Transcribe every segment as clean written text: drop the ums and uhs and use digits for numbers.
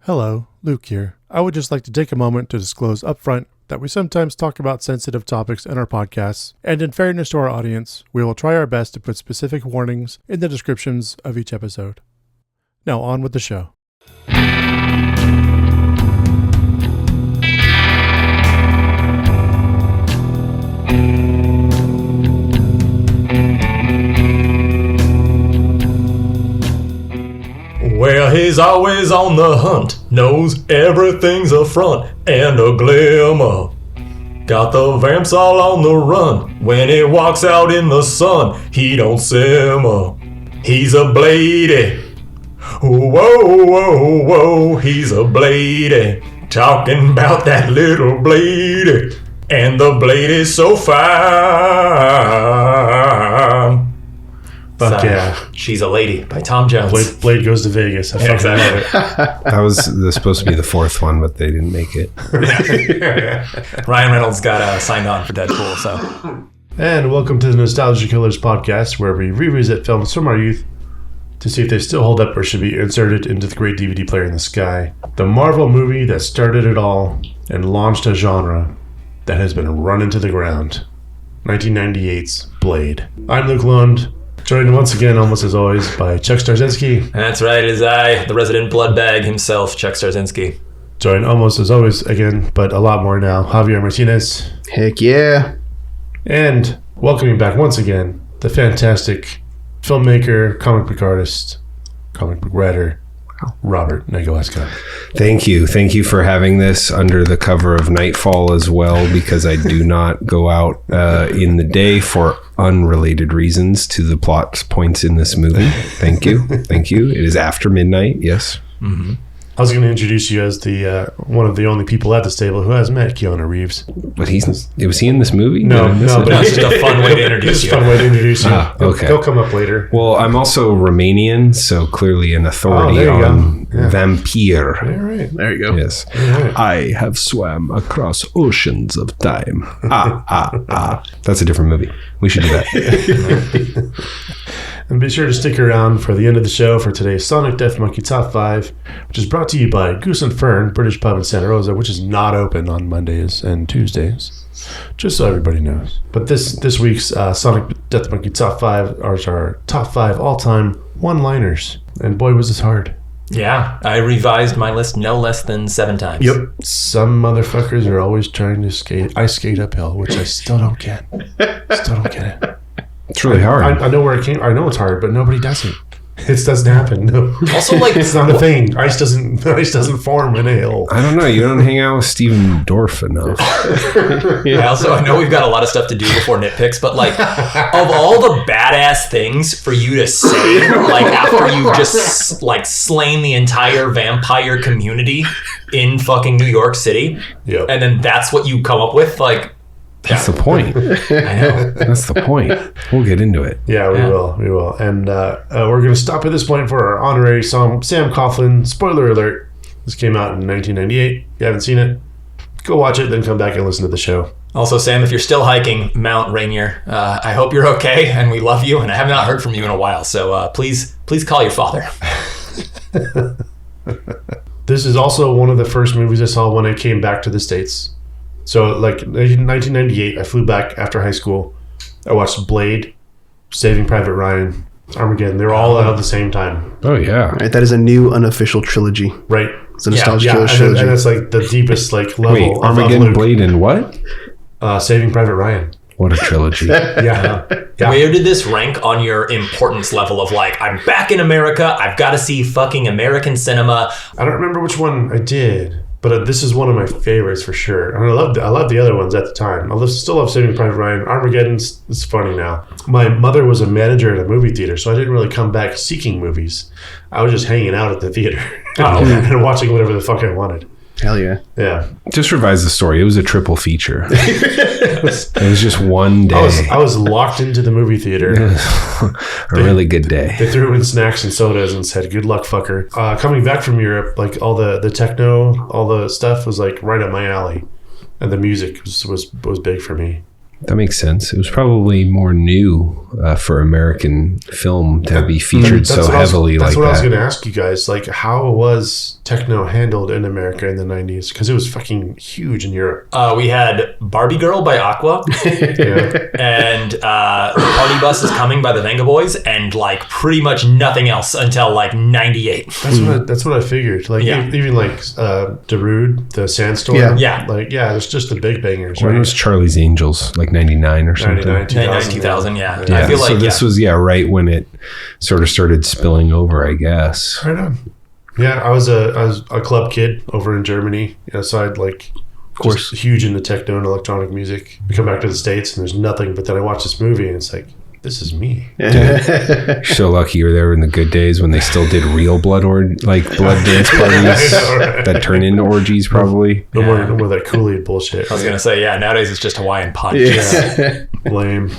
Hello, Luke here. I would just like to take a moment to disclose upfront that we sometimes talk about sensitive topics in our podcasts, and in fairness to our audience, we will try our best to put specific warnings in the descriptions of each episode. Now on with the show. Well, he's always on the hunt, knows everything's a front and a glimmer. Got the vamps all on the run, when he walks out in the sun, he don't simmer. He's a bladey, whoa, whoa, whoa, he's a bladey. Talking about that little bladey, and the blade is so fine. Fuck yeah. She's a Lady by Tom Jones. Blade goes to Vegas. I fucking love it. That was supposed to be the fourth one, but they didn't make it. Ryan Reynolds got signed on for Deadpool, so. And welcome to the Nostalgia Killers podcast, where we revisit films from our youth to see if they still hold up or should be inserted into the great DVD player in the sky. The Marvel movie that started it all and launched a genre that has been run into the ground. 1998's Blade. I'm Luc Londe. Joined once again, almost as always, by Chuck Starzenski. That's right, it is I, the resident blood bag himself, Chuck Starzenski. Joined almost as always again, but a lot more now, Javier Martinez. Heck yeah. And welcoming back once again, the fantastic filmmaker, comic book artist, comic book writer, Robert Negoesco. Thank you. Thank you for having this under the cover of nightfall as well, because I do not go out in the day for unrelated reasons to the plot points in this movie. Thank you. Thank you. It is after midnight. Yes. Mm-hmm. I was going to introduce you as the one of the only people at this table who has met Keanu Reeves. But was he in this movie? No, but it's just a fun way to introduce you. It's a fun way to introduce you. Okay. He'll come up later. Well, I'm also Romanian, so clearly an authority on vampire. All right. There you go. Yes. Right. I have swam across oceans of time. That's a different movie. We should do that. And be sure to stick around for the end of the show for today's Sonic Death Monkey Top 5, which is brought to you by Goose and Fern, British pub in Santa Rosa, which is not open on Mondays and Tuesdays, just so everybody knows. But this week's Sonic Death Monkey Top 5 are our top 5 all-time one-liners. And boy, was this hard. Yeah, I revised my list no less than 7 times. Yep. Some motherfuckers are always trying to skate. I skate uphill, which I still don't get. Still don't get it. It's really hard. I know where it came. I know it's hard, but nobody does it. It doesn't happen. No. Also, like, it's not a thing. Ice doesn't form in a hill. I don't know. You don't hang out with Steven Dorff enough. Yeah. Also, I know we've got a lot of stuff to do before nitpicks, but like, of all the badass things for you to say, like after you just like slain the entire vampire community in fucking New York City, Yep. and then that's what you come up with, like. That's the point. I know. That's the point. We'll get into it. Yeah, we will. And we're going to stop at this point for our honorary song, Sam Coughlin. Spoiler alert. This came out in 1998. If you haven't seen it, go watch it, then come back and listen to the show. Also, Sam, if you're still hiking Mount Rainier, I hope you're okay, and we love you, and I have not heard from you in a while, so please call your father. This is also one of the first movies I saw when I came back to the States. So, like, in 1998, I flew back after high school. I watched Blade, Saving Private Ryan, Armageddon. They were all out at the same time. Oh, yeah. All right, that is a new unofficial trilogy. Right. It's a nostalgia killer trilogy. And it's like the deepest like level. Wait, Armageddon, Blade, and what? Saving Private Ryan. What a trilogy. Yeah. Where did this rank on your importance level of like, I'm back in America, I've got to see fucking American cinema? I don't remember which one I did. But this is one of my favorites for sure. And I loved the other ones at the time. Still love Saving Private Ryan. Armageddon's it's funny now. My mother was a manager at a movie theater, so I didn't really come back seeking movies. I was just hanging out at the theater and watching whatever the fuck I wanted. Hell yeah. Yeah. Just revise the story. It was a triple feature. It was just one day. I was locked into the movie theater. A really good day. They threw in snacks and sodas and said, "Good luck, fucker." Coming back from Europe, like all the techno, all the stuff was like right up my alley, and the music was big for me. That makes sense. It was probably more new for American film to be featured so heavily like that. That's what I was going to ask you guys. Like, how was techno handled in America in the 90s? Because it was fucking huge in Europe. We had Barbie Girl by Aqua. And Party Bus is Coming by the Venga Boys. And, like, pretty much nothing else until, like, 98. That's what I figured. Like, even, like, Darude, the Sandstorm. Yeah. Like, there's just the big bangers, When was Charlie's Angels? Like 99 or something? 99, 2000, yeah. Yeah, I feel like, so this was right when it sort of started spilling over, I guess. Right on. Yeah, I was a club kid over in Germany, so I'd like, of course, huge into techno and electronic music. We come back to the States and there's nothing, but then I watch this movie and it's like, this is me. You're so lucky you were there in the good days when they still did real blood dance parties that turn into orgies, probably. No more that Kool-Aid bullshit. I was going to say, nowadays it's just Hawaiian punch. Yeah. Lame.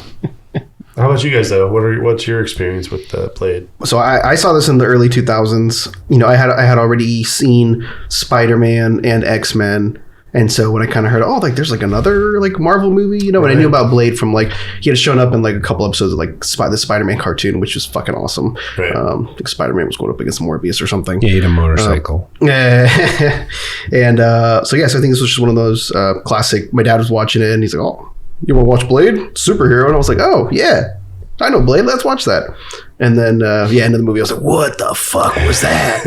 How about you guys, though? What's your experience with Blade? So I saw this in the early 2000s. I had already seen Spider-Man and X-Men. And so when I kind of heard, there's like another like Marvel movie, and I knew about Blade from like, he had shown up in like a couple episodes of like the Spider-Man cartoon, which was fucking awesome. Right. I think Spider-Man was going up against Morbius or something. He ate a motorcycle. And so I think this was just one of those classic, my dad was watching it and he's like, oh, you want to watch Blade? Superhero. And I was like, oh, yeah, I know Blade. Let's watch that. And then, end of the movie, I was like, what the fuck was that?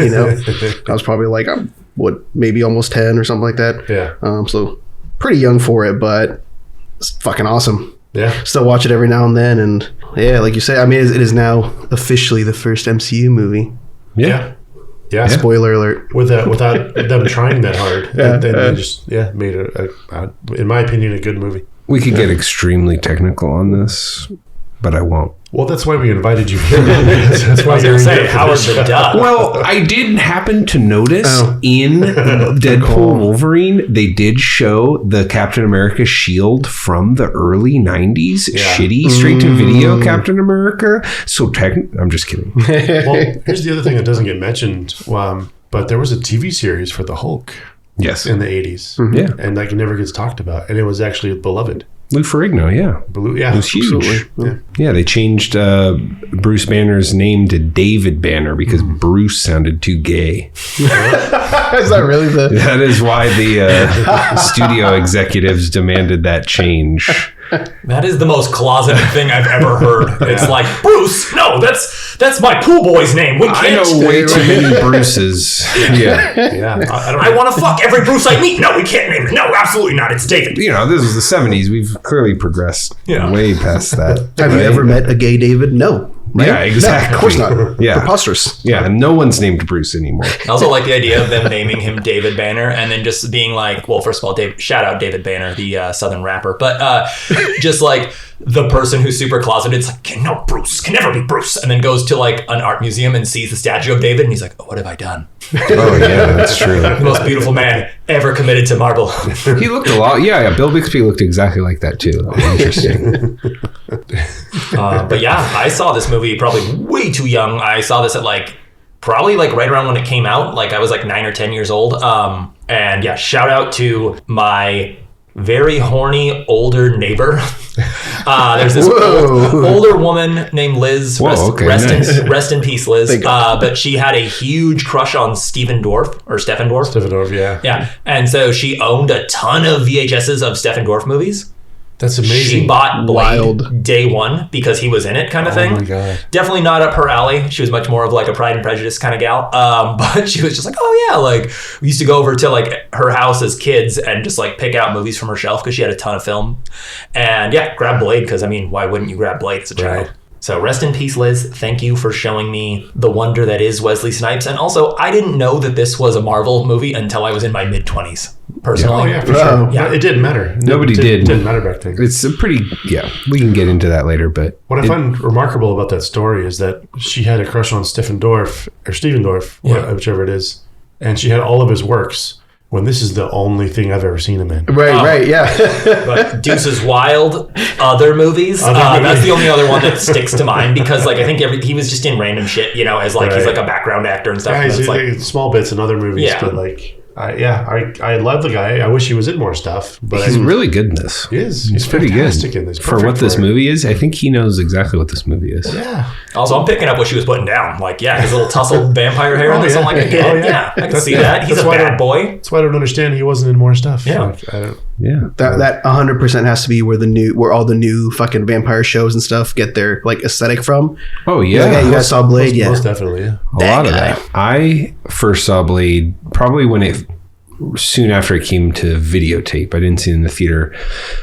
I was probably like, maybe almost 10 or something like that. Yeah. So pretty young for it, but it's fucking awesome. Yeah. Still watch it every now and then. And yeah, like you say, I mean, it is now officially the first MCU movie. Yeah. Spoiler alert. Without them trying that hard. They just made in my opinion, a good movie. We could get extremely technical on this, but I won't. Well, that's why we invited you here. That's why I was going to say, Howard the Duck. Well, I did happen to notice in Deadpool Wolverine, they did show the Captain America shield from the early 90s. Yeah. Shitty straight-to-video Captain America. So I'm just kidding. Well, here's the other thing that doesn't get mentioned. But there was a TV series for the Hulk. Yes. In the 80s. Mm-hmm. Yeah. And like it never gets talked about. And it was actually beloved. Lou Ferrigno, yeah. It was huge. Yeah, they changed Bruce Banner's name to David Banner because Bruce sounded too gay. Is that really That is why the studio executives demanded that change. That is the most closeted thing I've ever heard. It's like, Bruce, no, that's my pool boy's name. We can't. I know way too many Bruces. Yeah. I want to fuck every Bruce I meet. No, we can't name it. No, absolutely not. It's David. This is the 70s. We've clearly progressed way past that. Have you ever met a gay David? No. Right? Yeah, exactly. No, of course not. Yeah. Preposterous. Yeah, and no one's named Bruce anymore. I also like the idea of them naming him David Banner and then just being like, well, first of all, shout out David Banner, the Southern rapper, but just like the person who's super closeted, it's like, no, Bruce, can never be Bruce, and then goes to like an art museum and sees the statue of David and he's like, oh, what have I done? Oh, yeah, that's true. The most beautiful man ever committed to marble. He looked a lot, Bill Bixby looked exactly like that too. Interesting. But I saw this movie probably way too young. I saw this at probably right around when it came out. I was 9 or 10 years old. And shout out to my very horny older neighbor. There's this older woman named Liz. Rest in peace, Liz. But she had a huge crush on Stephen Dorff. Yeah. Yeah. And so she owned a ton of VHSs of Stephen Dorff movies. That's amazing. She bought Blade day one because he was in it kind of thing. Oh my God. Definitely not up her alley. She was much more of a Pride and Prejudice kind of gal. But she was just like, oh yeah, we used to go over to her house as kids and just pick out movies from her shelf because she had a ton of film. And grab Blade because why wouldn't you grab Blade as a child? Right. So rest in peace, Liz. Thank you for showing me the wonder that is Wesley Snipes. And also, I didn't know that this was a Marvel movie until I was in my mid-20s, personally. For sure. Yeah. It didn't matter. Nobody did. It didn't matter back then. It's a pretty, we can get into that later, but... What I find remarkable about that story is that she had a crush on Stephen Dorff, whichever it is, and she had all of his works. When this is the only thing I've ever seen him in. Right, yeah. But Deuces Wild, other movies. That's the only other one that sticks to mind because, I think he was just in random shit, as he's a background actor and stuff. Yeah, he's small bits in other movies, but I love the guy. I wish he was in more stuff, but He's really good in this. he is. He's pretty fantastic good in this. for what Perfect this for it. movie is. I think he knows exactly what this movie is. Yeah. Also, I'm picking up what she was putting down. Like, yeah, his little tousled vampire hair. Oh, I'm yeah. like, I get it. Yeah, I can see that. He's a bad boy. That's why I don't understand he wasn't in more stuff. Yeah. Like, I don't, Yeah. That 100% has to be where all the new fucking vampire shows and stuff get their like aesthetic from. Oh yeah. Like, hey, you guys saw Blade? most definitely. Yeah. A lot of that. I first saw Blade probably soon after it came to videotape. I didn't see it in the theater.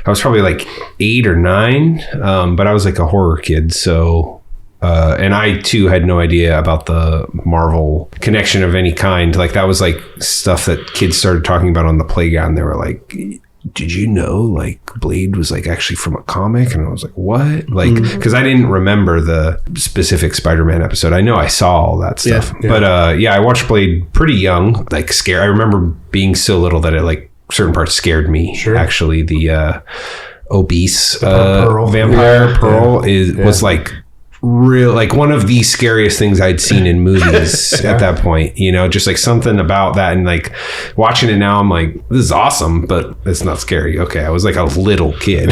I was probably like 8 or 9, but I was like a horror kid, so and I too had no idea about the Marvel connection of any kind. Like that was like stuff that kids started talking about on the playground. They were like, did you know like Blade was like actually from a comic? And I was like, what? Like, because I didn't remember the specific Spider-Man episode. I know I saw all that stuff, but I watched Blade pretty young, like scared. I remember being so little that it like certain parts scared me. Sure. Actually, the obese Pearl. vampire Pearl was like real, like one of the scariest things I'd seen in movies at that point, you know, just like something about that. And like watching it now, I'm like, this is awesome, but it's not scary. Okay. I was like a little kid.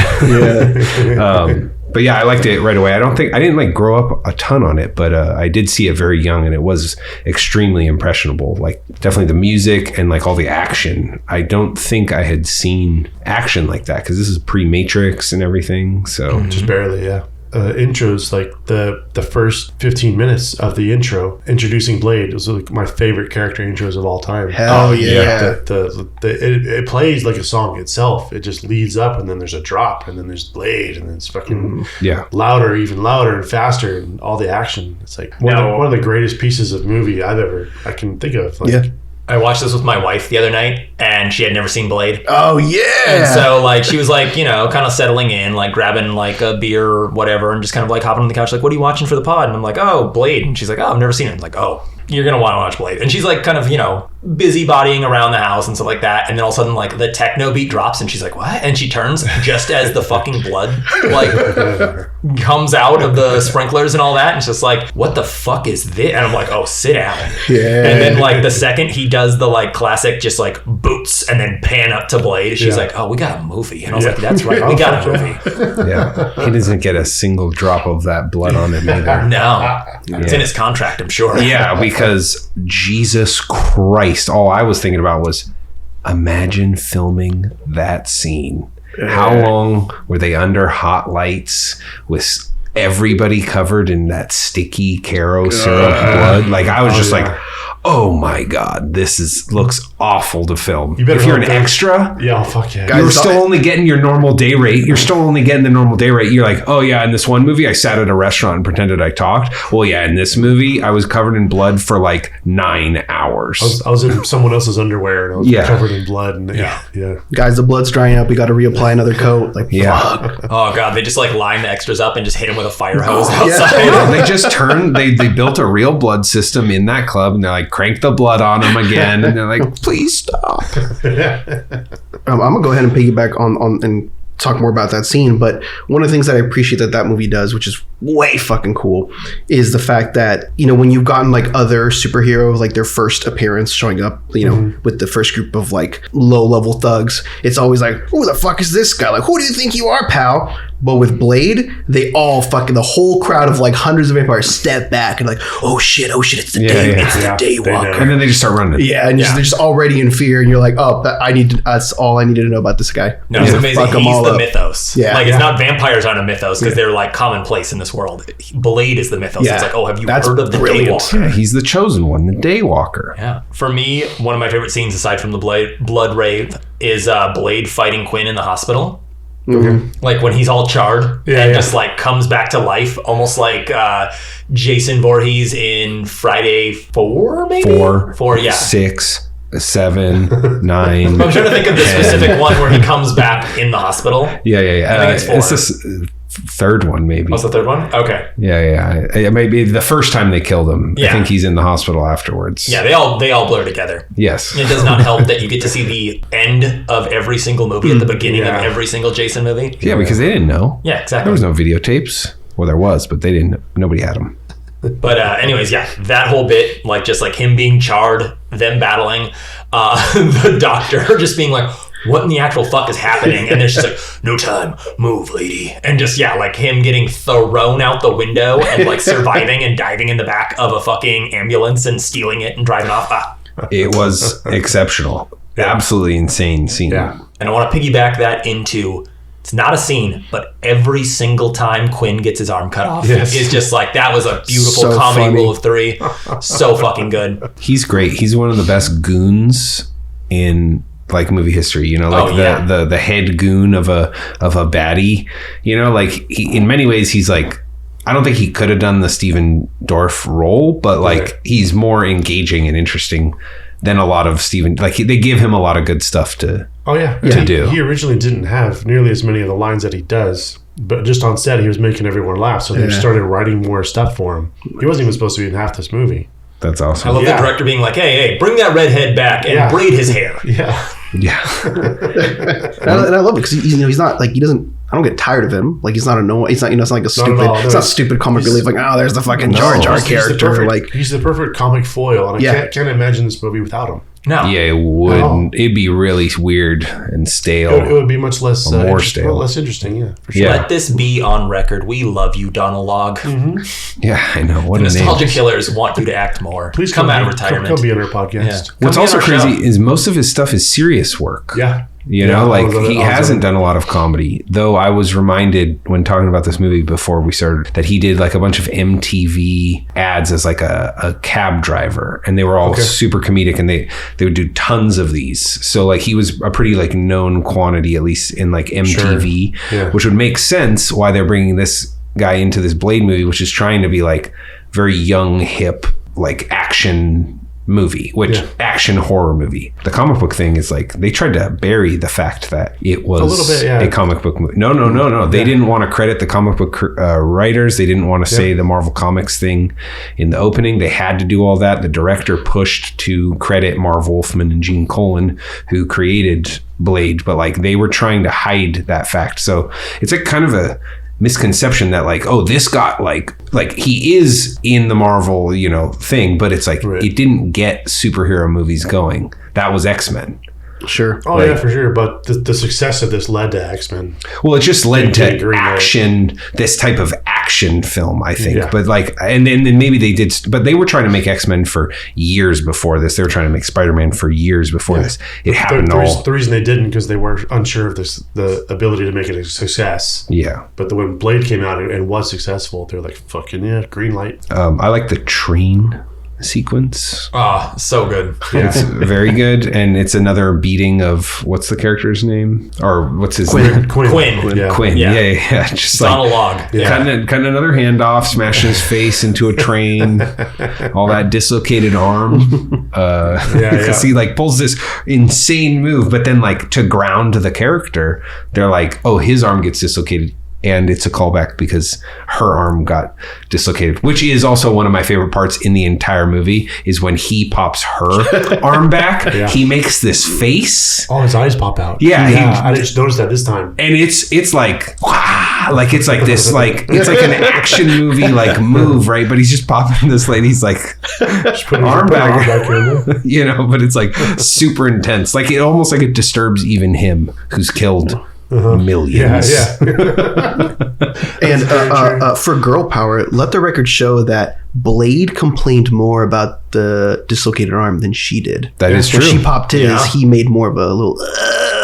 But yeah, I liked it right away. I didn't like grow up a ton on it, but I did see it very young and it was extremely impressionable. Like definitely the music and like all the action. I don't think I had seen action like that because this is pre-Matrix and everything. So Just barely, yeah. Intros, like the first 15 minutes of the intro introducing Blade was like my favorite character intros of all time. Hell yeah. It plays like a song itself. It just leads up and then there's a drop and then there's Blade and then it's fucking louder, even louder and faster and all the action. It's like one of the greatest pieces of movie I can think of. Like, I watched this with my wife the other night, and she had never seen Blade. Oh yeah. And so like she was like, you know, kind of settling in, like grabbing like a beer or whatever, and just kind of like hopping on the couch, like, what are you watching for the pod? And I'm like, oh, Blade. And she's like, oh, I've never seen it. I'm like, oh, you're gonna want to watch Blade. And she's like kind of, you know, busybodying around the house and stuff like that. And then all of a sudden like the techno beat drops and she's like, what? And she turns just as the fucking blood like comes out of the sprinklers and all that. And it's just like, what the fuck is this? And I'm like, oh, sit down. Yeah. And then like the second he does the like classic just like boots and then pan up to Blade, she's like, oh, we got a movie. And I was like, that's right, we got a movie. yeah, he doesn't get a single drop of that blood on him either. No, it's in his contract, I'm sure. Yeah, because Jesus Christ, all I was thinking about was imagine filming that scene. How long were they under hot lights with everybody covered in that sticky Caro syrup blood? Like I was just like, oh my God, this looks awful to film. If you're an extra, fuck yeah. you're still only getting your normal day rate. You're still only getting the normal day rate. You're like, oh yeah, in this one movie, I sat at a restaurant and pretended I talked. Well, yeah, in this movie, I was covered in blood for like 9 hours. I was in someone else's underwear and I was covered in blood. And Guys, the blood's drying up. We got to reapply another coat. Like, fuck. Oh God, they just like line the extras up and just hit them with a fire hose outside. They just turned. They built a real blood system in that club, and they're like, crank the blood on them again, and they're like, please stop. I'm gonna go ahead and piggyback on and talk more about that scene, but one of the things that I appreciate that movie does, which is way fucking cool, is the fact that, you know, when you've gotten like other superheroes, like their first appearance showing up, you know, with the first group of like low level thugs, it's always like, who the fuck is this guy? Like, who do you think you are, pal? But with Blade, they all fucking, the whole crowd of like hundreds of vampires step back and like, oh shit, it's the it's the Daywalker. And then they just start running. Yeah, and they're just already in fear, and you're like, oh, that's all I needed to know about this guy. No, it's amazing. Fuck 'em He's all the up. mythos. Yeah. Like, it's not vampires aren't a mythos because they're like commonplace in this world. Blade is the mythos. Yeah. It's like, oh, have you That's heard of the brilliant. Daywalker? Yeah, he's the chosen one, the Daywalker. Yeah. For me, one of my favorite scenes aside from the Blood Rave is Blade fighting Quinn in the hospital. Like when he's all charred and just like comes back to life, almost like Jason Voorhees in Friday 4, maybe? 4, yeah. 6, 7, 9. I'm trying to think of the specific one where he comes back in the hospital. Yeah. I think it's 4. It's this third one, maybe. What's the third one? Okay. Yeah. Maybe the first time they killed him. Yeah. I think he's in the hospital afterwards. Yeah, they all blur together. Yes. It does not help that you get to see the end of every single movie at the beginning of every single Jason movie. Yeah, because they didn't know. Yeah, exactly. There was no videotapes. Well, there was, but they didn't. Nobody had them. But anyways, yeah, that whole bit, like just like him being charred, them battling. the doctor just being like, what in the actual fuck is happening? And then she's like, no time, move, lady. And just, like him getting thrown out the window and like surviving and diving in the back of a fucking ambulance and stealing it and driving off. It was exceptional. Absolutely insane scene. Yeah. And I want to piggyback that into, it's not a scene, but every single time Quinn gets his arm cut off, it's just like, that was a beautiful So comedy funny. rule of three. So fucking good. He's great. He's one of the best goons in like movie history, you know, like the head goon of a baddie, you know, like he, in many ways, he's like, I don't think he could have done the Steven Dorff role, but like he's more engaging and interesting than a lot of Steven. Like they give him a lot of good stuff to do. He originally didn't have nearly as many of the lines that he does, but just on set, he was making everyone laugh. So they started writing more stuff for him. He wasn't even supposed to be in half this movie. That's awesome. I love the director being like, hey, bring that redhead back and braid his hair. Yeah. Yeah. And I love it because he's not like, he doesn't, I don't get tired of him. Like he's not annoying. He's not, it's not like a stupid, it's not stupid comic relief. Like, oh, there's the fucking Jar Jar character. He's the perfect comic foil, and I can't imagine this movie without him. No. Yeah, it wouldn't. It'd be really weird and stale. It would be much less more stale. less interesting. Yeah, for sure. Yeah. Let this be on record. We love you, Donal Log. Yeah, I know. What The a name. Nostalgia Killers want you to act more. Please come out of retirement. Come be on our podcast. What's Come be also on our show. crazy is most of his stuff is serious work. Yeah. You know, like he hasn't done a lot of comedy, though. I was reminded when talking about this movie before we started that he did like a bunch of MTV ads as like a cab driver, and they were all super comedic, and they would do tons of these. So like he was a pretty like known quantity, at least in like MTV, which would make sense why they're bringing this guy into this Blade movie, which is trying to be like very young, hip, like action movie, which action horror movie. The comic book thing is like they tried to bury the fact that it was a little bit, a comic book movie. No. They didn't want to credit the comic book writers. They didn't want to say the Marvel Comics thing in the opening. They had to do all that. The director pushed to credit Marv Wolfman and Gene Colan, who created Blade, but like they were trying to hide that fact. So it's like kind of a misconception that like, oh, this got like he is in the Marvel, you know, thing, but it's like it didn't get superhero movies going. That was X-Men. Sure. Oh, yeah, for sure. But the success of this led to X-Men. Well, it just led to action, this type of action film, I think. Yeah. But like, and then maybe they did, but they were trying to make X-Men for years before this. They were trying to make Spider-Man for years before this. It happened the reason they didn't, because they were unsure of the ability to make it a success. Yeah. But when Blade came out and was successful, they're like, fucking yeah, green light. I like the train sequence. Oh, so good. Yeah. It's very good, and it's another beating of what's the character's name, or what's his name? Quinn. Yeah. Quinn. Yeah. Just Donal like Log. Cutting another hand off, smashing his face into a train, all that dislocated arm. Because he like pulls this insane move, but then like to ground the character, they're like, oh, his arm gets dislocated. And it's a callback because her arm got dislocated, which is also one of my favorite parts in the entire movie is when he pops her arm back. He makes this face. Oh, his eyes pop out. Yeah. I just noticed that this time. And it's like, wow, like it's like this, like it's like an action movie like move, right? But he's just popping this lady's like arm back in, you know, but it's like super intense. Like it almost like it disturbs even him who's killed millions. And for girl power, let the record show that Blade complained more about the dislocated arm than she did. That is true. When she popped his, he made more of a little.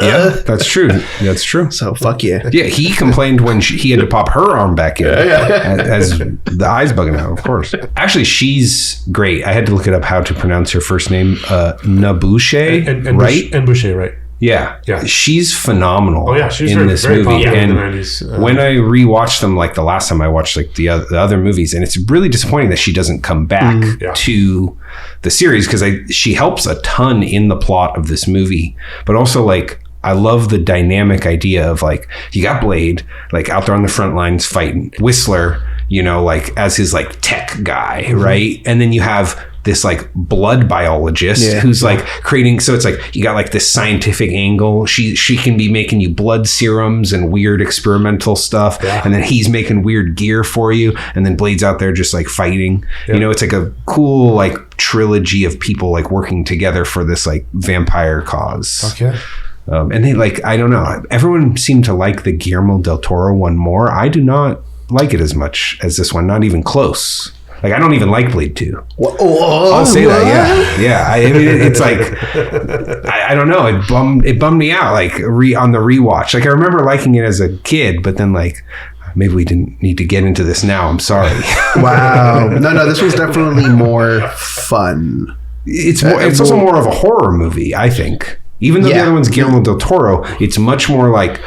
Yeah, that's true. That's true. So fuck yeah. Yeah, he complained when he had to pop her arm back in, as the eyes bugging out. Of course. Actually, she's great. I had to look it up how to pronounce her first name. Nabushe, right? And Boucher, right? Yeah. She's phenomenal. Oh yeah, she's in this very movie. popular And in the 90s. when I rewatched them, like the last time I watched like the other movies, and it's really disappointing that she doesn't come back to the series because she helps a ton in the plot of this movie, but also like I love the dynamic idea of like you got Blade like out there on the front lines fighting, Whistler, you know, like as his like tech guy, right? And then you have this like blood biologist who's like creating. So it's like you got like this scientific angle. She can be making you blood serums and weird experimental stuff, and then he's making weird gear for you, and then Blade's out there just like fighting. You know, it's like a cool like trilogy of people like working together for this like vampire cause. Okay. And they like, I don't know, everyone seemed to like the Guillermo del Toro one more. I do not like it as much as this one, not even close. Like, I don't even like Blade 2. I'll say that, yeah. I mean, it's like, I don't know, it bummed me out, like, on the rewatch. Like, I remember liking it as a kid, but then, like, maybe we didn't need to get into this now. I'm sorry. Wow. No, this was definitely more fun. It's also more of a horror movie, I think. Even though the other one's Guillermo del Toro, it's much more like,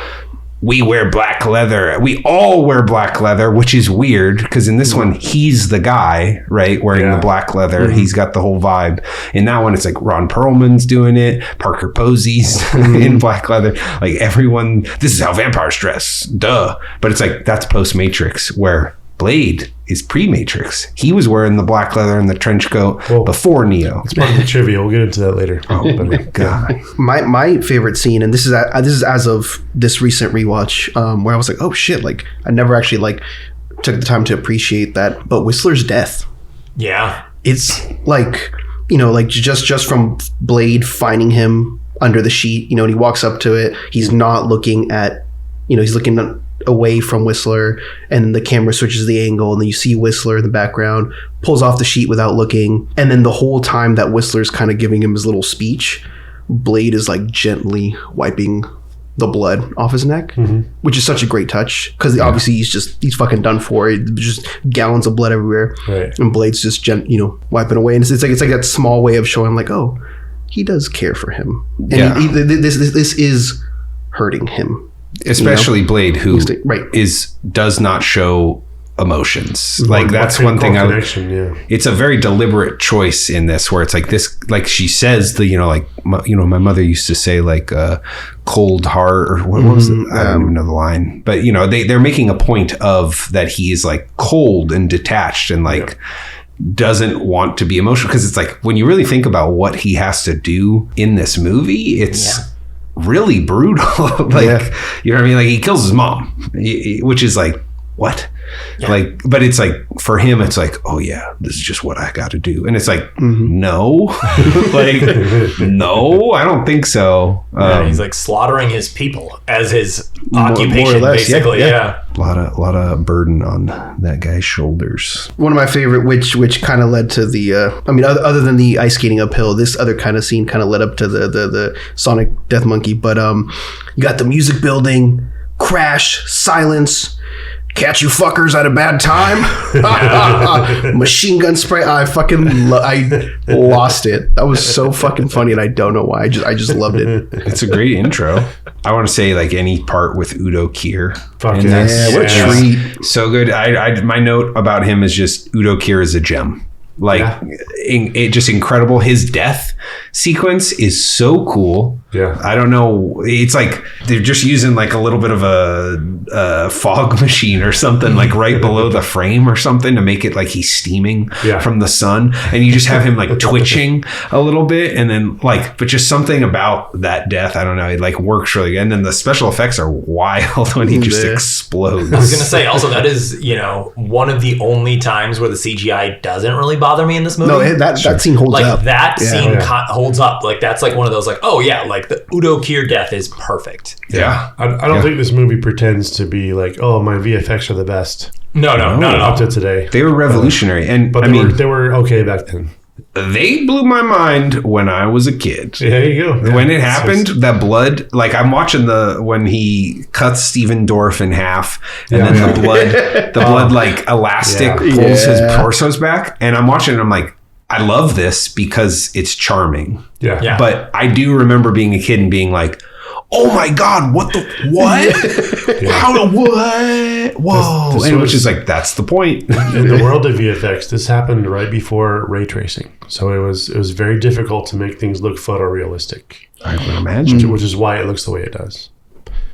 we wear black leather. We all wear black leather, which is weird because in this one, he's the guy, right? Wearing the black leather. He's got the whole vibe. In that one, it's like Ron Perlman's doing it. Parker Posey's in black leather. Like everyone, this is how vampires dress. Duh. But it's like, that's post-Matrix where Blade is pre-Matrix. He was wearing the black leather and the trench coat before Neo. It's part of the trivia. We'll get into that later. Oh my God. My favorite scene, and this is as of this recent rewatch, where I was like, oh shit, like I never actually like took the time to appreciate that. But Whistler's death. Yeah. It's like, you know, like just from Blade finding him under the sheet, you know, and he walks up to it. He's not looking at, you know, he's looking away from Whistler, and the camera switches the angle, and then you see Whistler in the background, pulls off the sheet without looking, and then the whole time that Whistler's kind of giving him his little speech, Blade is like gently wiping the blood off his neck, which is such a great touch because obviously he's fucking done for it. Just gallons of blood everywhere, and Blade's just wiping away, and it's like that small way of showing like, oh, he does care for him, and this is hurting him. Especially Blade, who does not show emotions. Like that's one thing. It's a very deliberate choice in this, where it's like this, like she says, my mother used to say like cold heart, or what was it? I don't even know the line, but they're making a point of that he is like cold and detached and like doesn't want to be emotional, because it's like when you really think about what he has to do in this movie, it's really brutal. You know what I mean? Like he kills his mom, which is like, what? Like, but it's like for him, it's like, oh yeah, this is just what I got to do, and it's like, no, like, no, I don't think so. He's like slaughtering his people as his occupation, more or less, basically. Yeah. A lot of burden on that guy's shoulders. One of my favorite, which kind of led to the, other than the ice skating uphill, this other kind of scene kind of led up to the Sonic Death Monkey. But you got the music building, crash, silence. Catch you fuckers at a bad time. Machine gun spray. I lost it. That was so fucking funny, and I don't know why. I just loved it. It's a great intro. I want to say like any part with Udo Kier. What a treat. So good. My note about him is just Udo Kier is a gem. Like it just incredible. His death sequence is so cool. I don't know. It's like they're just using like a little bit of a fog machine or something like right below the frame or something to make it like he's steaming from the sun, and you just have him like twitching a little bit, and then like, but just something about that death, I don't know, it like works really good. And then the special effects are wild when he just explodes. I was gonna say also that is one of the only times where the CGI doesn't really bother me in this movie. No, that scene holds like, up. That scene holds up. Like that's like one of those like, oh yeah, like the Udo Kier death is perfect. I don't think this movie pretends to be like, oh, my VFX are the best. No, up to today. They were revolutionary, but they were okay back then. They blew my mind when I was a kid. There you go. When it happened, that blood, like I'm watching when he cuts Steven Dorff in half, and then the blood like elastic pulls his torsos back, and I'm watching it, I'm like, I love this because it's charming. Yeah. But I do remember being a kid and being like, oh my God, what? How, what? Whoa. And which is like, that's the point. In the world of VFX, this happened right before ray tracing. So it was very difficult to make things look photorealistic. I would imagine. Which is why it looks the way it does.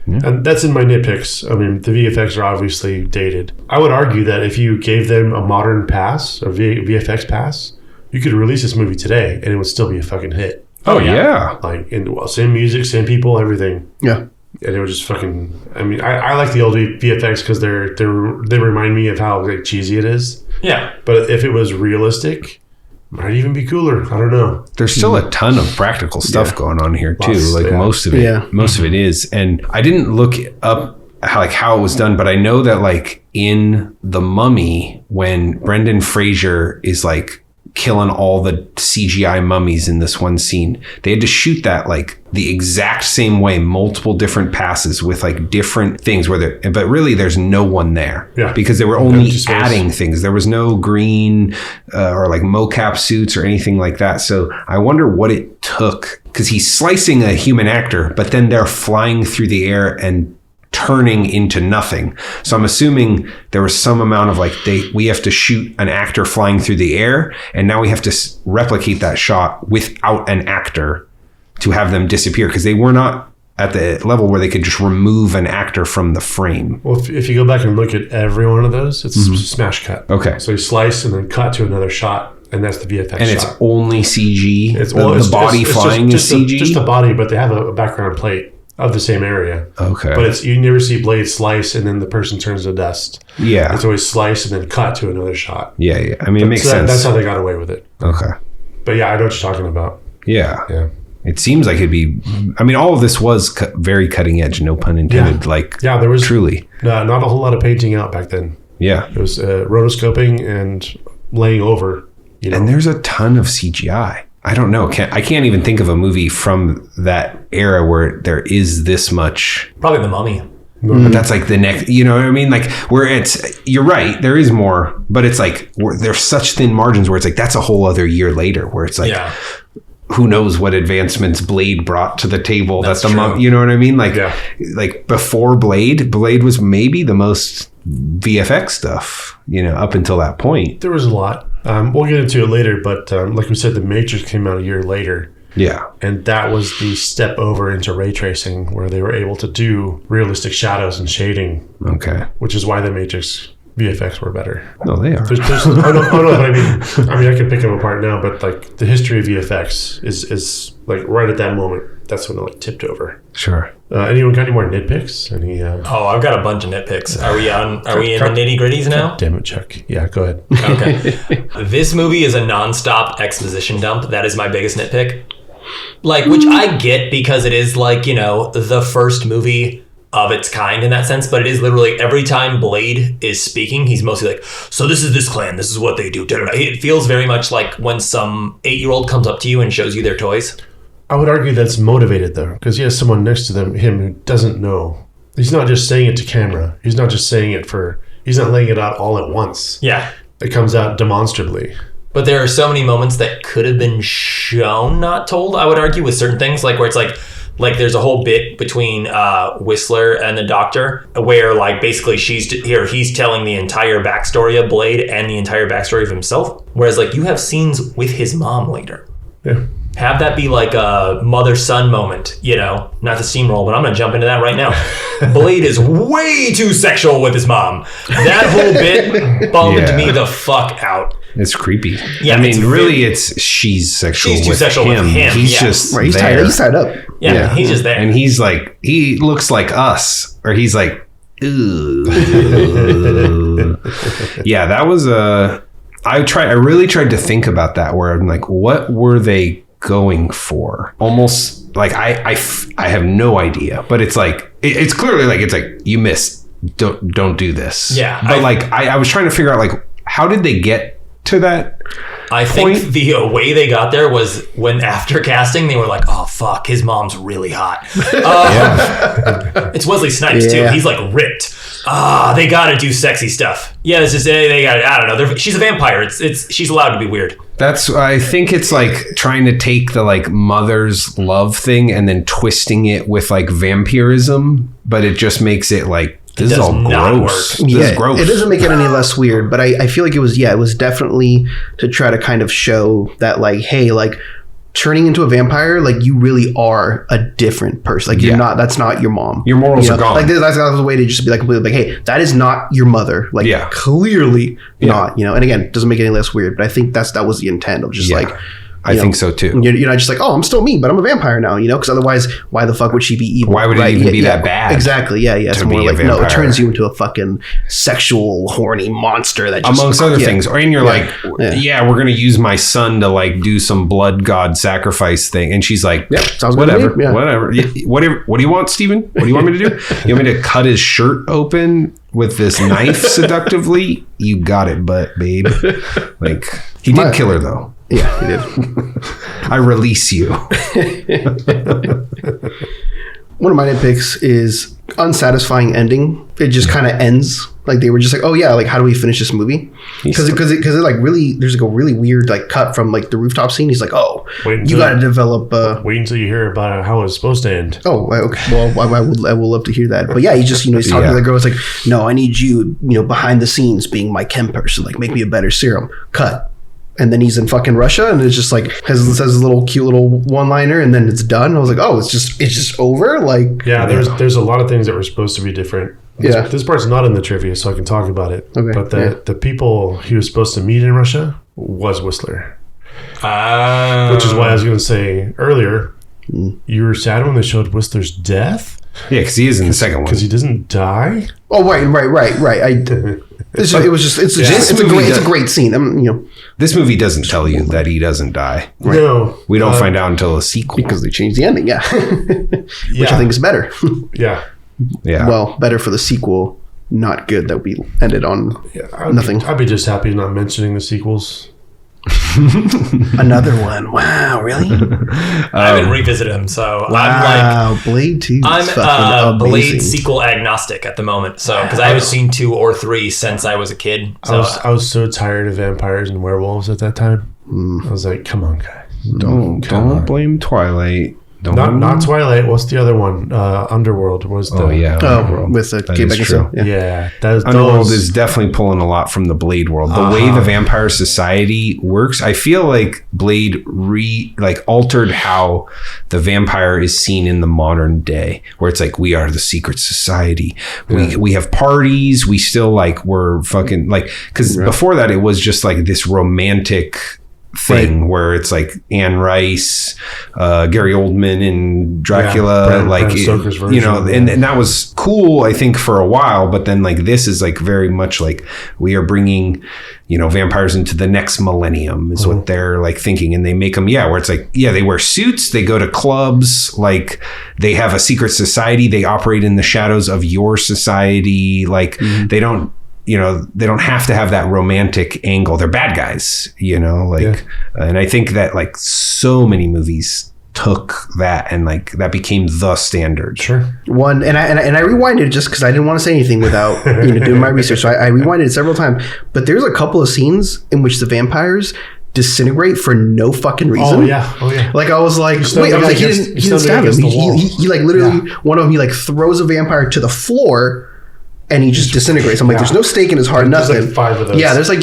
Yeah. And that's in my nitpicks. I mean, the VFX are obviously dated. I would argue that if you gave them a modern pass, a VFX pass, you could release this movie today and it would still be a fucking hit. Oh, yeah. Like, same music, same people, everything. Yeah. And it was just fucking. I mean, I like the old VFX because they remind me of how like cheesy it is. Yeah. But if it was realistic, might even be cooler. I don't know. There's still a ton of practical stuff going on here too. Most of it is. And I didn't look up how it was done, but I know that like in The Mummy, when Brendan Fraser is like killing all the CGI mummies in this one scene, they had to shoot that like the exact same way, multiple different passes with like different things but really there's no one there because they were only adding things. There was no green or like mocap suits or anything like that. So I wonder what it took, because he's slicing a human actor, but then they're flying through the air and turning into nothing. So I'm assuming there was some amount of like we have to shoot an actor flying through the air, and now we have to replicate that shot without an actor to have them disappear, because they were not at the level where they could just remove an actor from the frame. Well, if you go back and look at every one of those, it's smash cut. Okay. So you slice and then cut to another shot, and that's the VFX and shot. It's only CG. It's the body flying is CG? Just the body, but they have a background plate of the same area. Okay. But you never see Blade slice and then the person turns to dust. Yeah. It's always slice and then cut to another shot. Yeah. I mean, it makes sense. That's how they got away with it. Okay. But yeah, I know what you're talking about. Yeah. Yeah. It seems like it'd be, I mean, all of this was very cutting edge, no pun intended. Yeah. There was truly not a whole lot of painting out back then. Yeah. It was rotoscoping and laying over, And there's a ton of CGI. I don't know. I can't even think of a movie from that era where there is this much. Probably The Mummy. But that's like the next, you know what I mean? Like where you're right, there is more, but it's like there's such thin margins where it's like, that's a whole other year later where it's like, who knows what advancements Blade brought to the table. That's you know what I mean? Like, like before Blade was maybe the most VFX stuff, up until that point. There was a lot. We'll get into it later, but like we said, The Matrix came out a year later. Yeah. And that was the step over into ray tracing, where they were able to do realistic shadows and shading. Okay. Which is why The Matrix VFX were better. No, they are. But I mean, I can pick them apart now, but like the history of VFX is like right at that moment. That's when it like tipped over. Sure. Anyone got any more nitpicks? I've got a bunch of nitpicks. Are we in the nitty gritties now? Damn it, Chuck. Yeah, go ahead. Okay. This movie is a nonstop exposition dump. That is my biggest nitpick. Like, which I get because it is like, the first movie of its kind in that sense, but it is literally every time Blade is speaking, he's mostly like, so this is this clan, this is what they do. It feels very much like when some 8-year-old comes up to you and shows you their toys. I would argue that's motivated though, because he has someone next to him who doesn't know. He's not just saying it to camera. He's not just saying it he's not laying it out all at once. Yeah. It comes out demonstrably. But there are so many moments that could have been shown, not told, I would argue, with certain things, like where it's like there's a whole bit between Whistler and the Doctor where like basically he's telling the entire backstory of Blade and the entire backstory of himself. Whereas like you have scenes with his mom later. Yeah. Have that be like a mother-son moment, not to steamroll, but I'm going to jump into that right now. Blade is way too sexual with his mom. That whole bit bummed me the fuck out. It's creepy. Yeah, I mean, she's sexual. She's too with sexual him. with him. He's just right, he's tied up. Yeah, he's just there. And he's like, he looks like us, or he's like, ooh. Yeah, that was I really tried to think about that, where I'm like, what were they going for? Almost like I have no idea, but it's like it's clearly like, it's like, you missed, don't do this. Yeah, but I was trying to figure out like, how did they get to that I think the way they got there was when after casting they were like, oh fuck, his mom's really hot. It's Wesley Snipes too. He's like ripped. They gotta do sexy stuff. Yeah, this is they got it. I don't know. She's a vampire. She's allowed to be weird. I think it's like trying to take the like mother's love thing and then twisting it with like vampirism, but it just makes it like, this is all gross. This is gross. It doesn't make it any less weird, but I feel like it was definitely to try to kind of show that like, hey, like turning into a vampire, like you really are a different person. Like you're not. That's not your mom. Your morals are gone. Like that's a way to just be like completely like, hey, that is not your mother. Like clearly not. And again, it doesn't make it any less weird. But I think that was the intent of just like. I think so too. You're not just like, oh, I'm still me, but I'm a vampire now, because otherwise, why the fuck would she be evil? Why would it even be that bad? Exactly. Yeah. It's more like, no, it turns you into a fucking sexual, horny monster that just, amongst other things. And you're like, we're going to use my son to like do some blood god sacrifice thing. And she's like, sounds whatever, good to me. whatever. What do you want, Steven? What do you want me to do? You want me to cut his shirt open with this knife seductively? You got it, babe. Like, he did kill her though. Yeah, he did. I release you. One of my nitpicks is unsatisfying ending. It just kind of ends. Like they were just like, oh yeah, like how do we finish this movie? Because it like really, there's like a really weird like cut from like the rooftop scene. He's like, oh, you got to develop. Wait until you hear about how it's supposed to end. Oh, okay. Well, I will love to hear that. But yeah, he just he's talking to the girl. It's like, no, I need you, behind the scenes being my chem person. Like make me a better serum. Cut. And then he's in fucking Russia, and it's just like says a little cute little one-liner, and then it's done. I was like, oh, it's just over. Like, there's a lot of things that were supposed to be different. This part's not in the trivia, so I can talk about it. Okay, but the people he was supposed to meet in Russia was Whistler, which is why I was going to say earlier, you were sad when they showed Whistler's death. Yeah, because he is in the second one. Because he doesn't die. Oh, right. It's a great scene. This movie doesn't tell you that he doesn't die. Right? No, we don't find out until a sequel because they changed the ending. Yeah, which I think is better. Yeah. Well, better for the sequel. Not good that we ended on nothing. I'd be just happy not mentioning the sequels. Another one. Wow, really? I haven't revisited them, so I'm like Blade 2. I'm a Blade sequel agnostic at the moment, so because I haven't seen 2 or 3 since I was a kid. So I was so tired of vampires and werewolves at that time. I was like, come on, guys, don't blame Twilight. Not Twilight. What's the other one? Underworld was the Underworld with the Kate Beckinsale. Yeah, Underworld is definitely pulling a lot from the Blade world. The way the vampire society works, I feel like Blade altered how the vampire is seen in the modern day, where it's like we are the secret society. We have parties. We still we're fucking because before that it was just like this romantic thing where it's like Anne Rice, Gary Oldman and Dracula, Bram Stoker's version, and that was cool, I think, for a while. But then this is very much like we are bringing, vampires into the next millennium is what they're thinking, and they make them where it's they wear suits, they go to clubs, they have a secret society, they operate in the shadows of your society, they don't. They don't have to have that romantic angle. They're bad guys, and I think that so many movies took that and that became the standard. Sure. One, and I rewinded just because I didn't want to say anything without doing my research. So I rewinded it several times, but there's a couple of scenes in which the vampires disintegrate for no fucking reason. Oh yeah. I was like, wait, he didn't stab him. He literally one of them, he throws a vampire to the floor. And he just disintegrates. I'm like, there's no stake in his heart, nothing. There's 5 of those. Yeah, there's I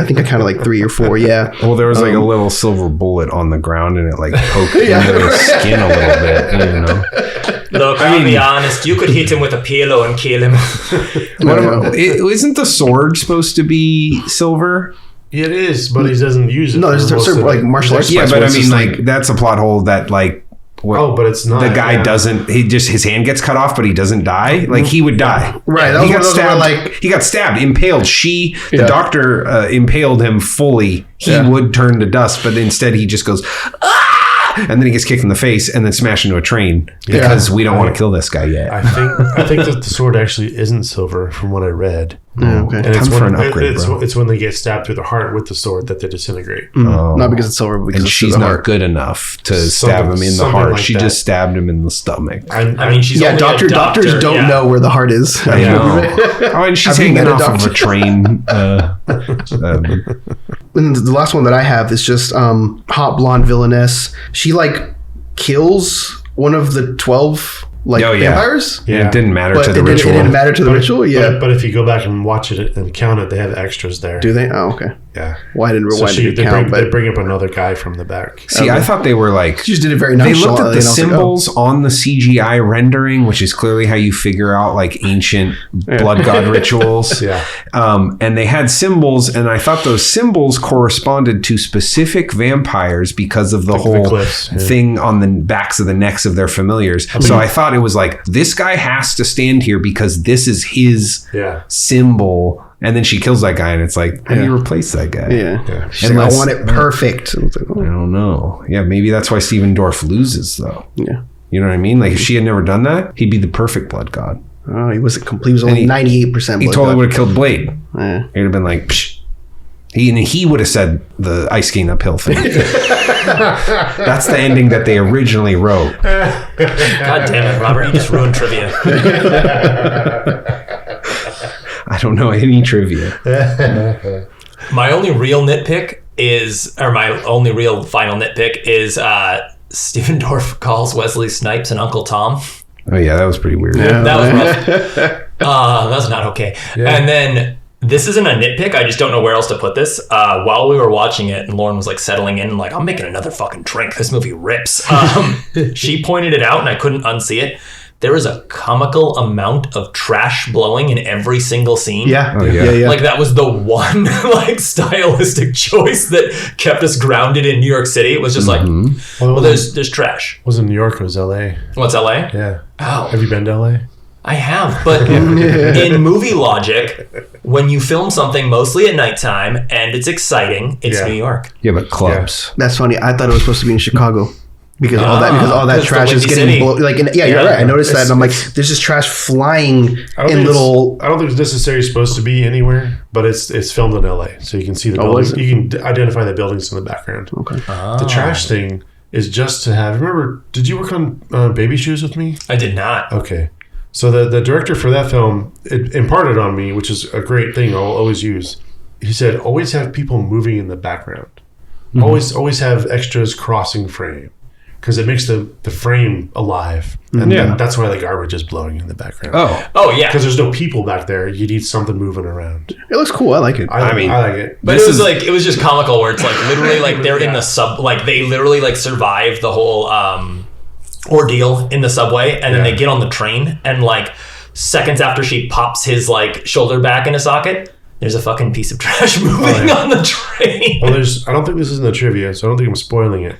think I counted 3 or 4. Yeah. Well, there was a little silver bullet on the ground, and it poked into his skin a little bit. Look, I'll be honest. You could hit him with a pillow and kill him. Isn't the sword supposed to be silver? It is, but he doesn't use it. No, there's certain martial arts. Yeah, but I mean, that's a plot hole that but it's not. The guy doesn't. He just his hand gets cut off, but he doesn't die. He would die. Right. He got stabbed. He got stabbed, impaled. The doctor impaled him fully. He would turn to dust, but instead he just goes, and then he gets kicked in the face and then smashed into a train because we don't want to kill this guy yet. I think that the sword actually isn't silver, from what I read. Okay. And it's for an upgrade, it's when they get stabbed through the heart with the sword that they disintegrate. Not because it's silver, but because she's not good enough to stab him in the heart. She just stabbed him in the stomach. I mean, she's doctors don't know where the heart is. I know. And she's hanging off of a train. And the last one that I have is just hot blonde villainess. She kills one of the 12 vampires. Yeah, it didn't matter to the ritual. It didn't matter to the ritual. Yeah, but if you go back and watch it and count it, they have extras there. Do they? Oh, okay. Yeah. Why didn't So rewind the count? they bring up another guy from the back. See, I thought they were like... She just did it very They nonchalantly. looked at the symbols on the CGI rendering, which is clearly how you figure out like ancient blood god rituals. Yeah. And they had symbols, and I thought those symbols corresponded to specific vampires because of the whole cliffs, yeah. thing on the backs of the necks of their familiars. So I thought it was like, this guy has to stand here because this is his symbol. And then she kills that guy, and it's like, how do you replace that guy? Yeah. She's like, I want it perfect. I was like, I don't know. Yeah, maybe that's why Steven Dorff loses, though. Yeah. You know what I mean? Like, if she had never done that, he'd be the perfect blood god. Oh, he wasn't complete. He was only 98%. He totally would have killed Blade. Yeah. He'd have been like, psh. He would have said the ice skating uphill thing. That's the ending that they originally wrote. God damn it, Robert! You just ruined trivia. I don't know any trivia. My only real nitpick is, or my only real final nitpick is, Stephen Dorff calls Wesley Snipes and Uncle Tom. Oh yeah, that was pretty weird. Yeah. That was rough. That was not okay. Yeah. And then this isn't a nitpick. I just don't know where else to put this. While we were watching it, and Lauren was like settling in, like, I'm making another fucking drink. This movie rips. She pointed it out, and I couldn't unsee it. There is a comical amount of trash blowing in every single scene. Yeah. Like that was the one like stylistic choice that kept us grounded in New York City. It was just like, well, there's trash. It wasn't New York, it was LA. What's LA? Yeah. Oh. Have you been to LA? I have, but in movie logic, when you film something mostly at nighttime and it's exciting, it's New York. Yeah, but clubs. That's funny. I thought it was supposed to be in Chicago. Because all that trash is getting you're right. I noticed that, and I'm like, there's just trash flying in little. I don't think it's necessarily supposed to be anywhere, but it's filmed in LA, so you can see the buildings. You can identify the buildings in the background. Okay. The trash thing is just to have. Remember, did you work on Baby Shoes with me? I did not. Okay, so the director for that film it imparted on me, which is a great thing I'll always use. He said, always have people moving in the background. Mm-hmm. Always have extras crossing frame. Because it makes the frame alive. And that's why the garbage is blowing in the background. Oh yeah. Because there's no people back there. You need something moving around. It looks cool. I like it. I like it. But it was just comical where it's like literally like they're in the sub, like they literally like survive the whole ordeal in the subway, and then they get on the train, and like seconds after she pops his like shoulder back in a socket, there's a fucking piece of trash moving on the train. Well, I don't think this is in the trivia, so I don't think I'm spoiling it.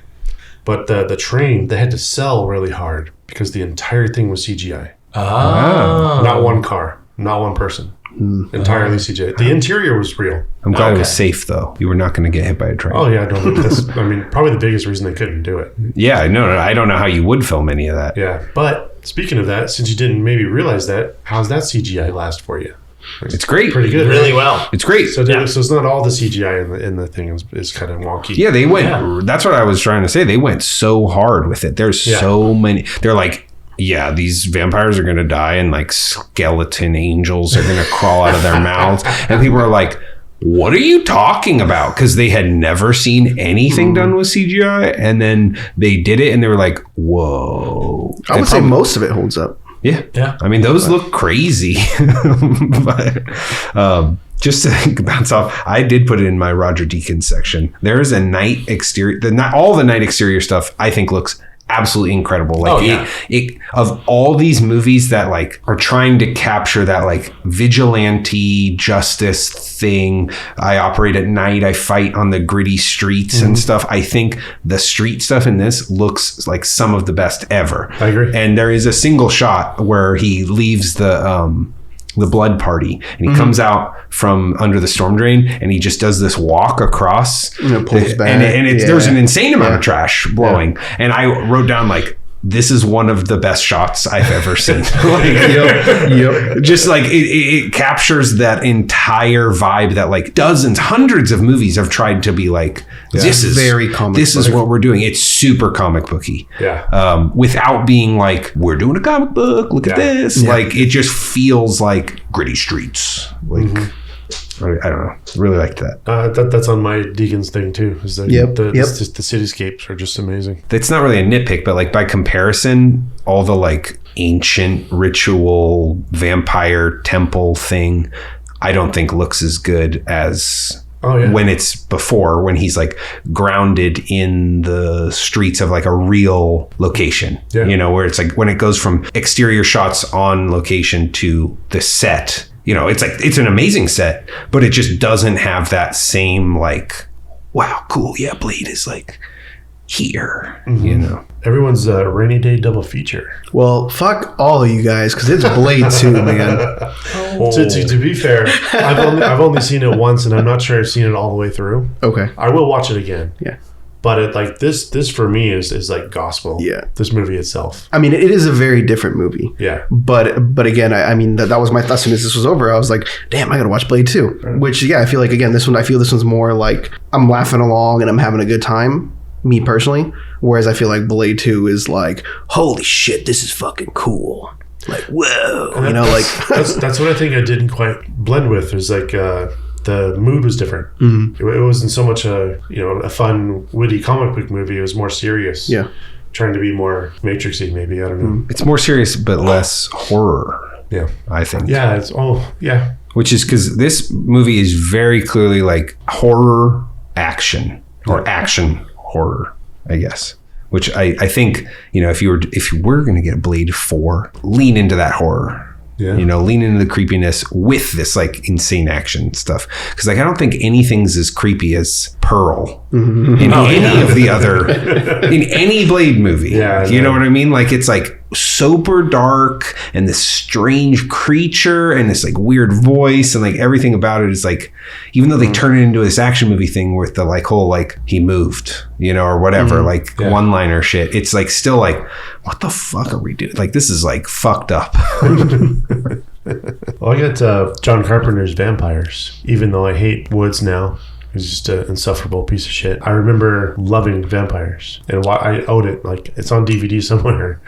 But the train, they had to sell really hard because the entire thing was CGI. Oh. Not one car, not one person. Entirely CGI. The interior was real. I'm glad it was safe, though. You were not going to get hit by a train. Oh, yeah. I don't think that's, probably the biggest reason they couldn't do it. Yeah, no, I don't know how you would film any of that. Yeah. But speaking of that, since you didn't maybe realize that, how's that CGI last for you? It's great. Pretty good. Really well. It's great. So it's not all the CGI in the thing is kind of wonky. Yeah, they went. That's what I was trying to say. They went so hard with it. There's so many. They're like, these vampires are going to die, and like skeleton angels are going to crawl out of their mouths. And people are like, what are you talking about? Because they had never seen anything done with CGI. And then they did it, and they were like, whoa. I would say most of it holds up. Yeah. Those look crazy. But just to bounce off, I did put it in my Roger Deakins section. There is a night exterior. All the night exterior stuff I think looks absolutely incredible. Like of all these movies that like are trying to capture that like vigilante justice thing, I operate at night, I fight on the gritty streets and stuff. I think the street stuff in this looks like some of the best ever. I agree. And there is a single shot where he leaves the blood party, and he comes out from under the storm drain, and he just does this walk across, and pulls back, and there's an insane amount of trash blowing. And I wrote down like, this is one of the best shots I've ever seen. Just like it captures that entire vibe that like dozens, hundreds of movies have tried to be like, this is very comic book. This is what we're doing. It's super comic booky. Without being like, we're doing a comic book, look at this. Like it just feels like gritty streets. Like I don't know. Really liked that. That's on my Deakins thing too. Is that the cityscapes are just amazing. It's not really a nitpick, but like by comparison, all the like ancient ritual vampire temple thing, I don't think looks as good as Oh, yeah. When it's before, when he's like grounded in the streets of like a real location, you know, where it's like when it goes from exterior shots on location to the set, you know, it's like, it's an amazing set, but it just doesn't have that same like, wow, cool. Yeah. Blade is like here, you know. Everyone's rainy day double feature. Well, fuck all of you guys, because it's Blade 2, man. To be fair, I've only seen it once, and I'm not sure I've seen it all the way through. Okay. I will watch it again. Yeah. But it like this for me is like gospel. Yeah. This movie itself. I mean, it is a very different movie. Yeah. But again, I mean, that was my thought. As soon as this was over, I was like, damn, I gotta watch Blade 2. Right. Which, yeah, I feel like, again, this one's more like I'm laughing along and I'm having a good time, me personally. Whereas I feel like Blade 2 is like, holy shit, this is fucking cool. Like, whoa. And you know, like... that's what I think I didn't quite blend with. It was like... the mood was different. It wasn't so much a fun, witty comic book movie. It was more serious. Yeah. Trying to be more Matrixy, maybe. I don't know. It's more serious, but less horror. Yeah. I think. Yeah. Which is because this movie is very clearly like horror action or action horror, I guess. Which I think, you know, if you were going to get Blade 4, lean into that horror. Yeah. You know, lean into the creepiness with this like insane action stuff. Because like I don't think anything's as creepy as Pearl in any of the other in any Blade movie. Yeah, you know what I mean? Like it's like super dark and this strange creature and this like weird voice and like everything about it is like, even though they turn it into this action movie thing with the like whole like he moved, you know, or whatever, like one-liner shit, it's like still like, what the fuck are we doing? Like this is like fucked up. Well, I got John Carpenter's Vampires, even though I hate Woods now. He's just an insufferable piece of shit. I remember loving Vampires, and I own it. Like it's on DVD somewhere.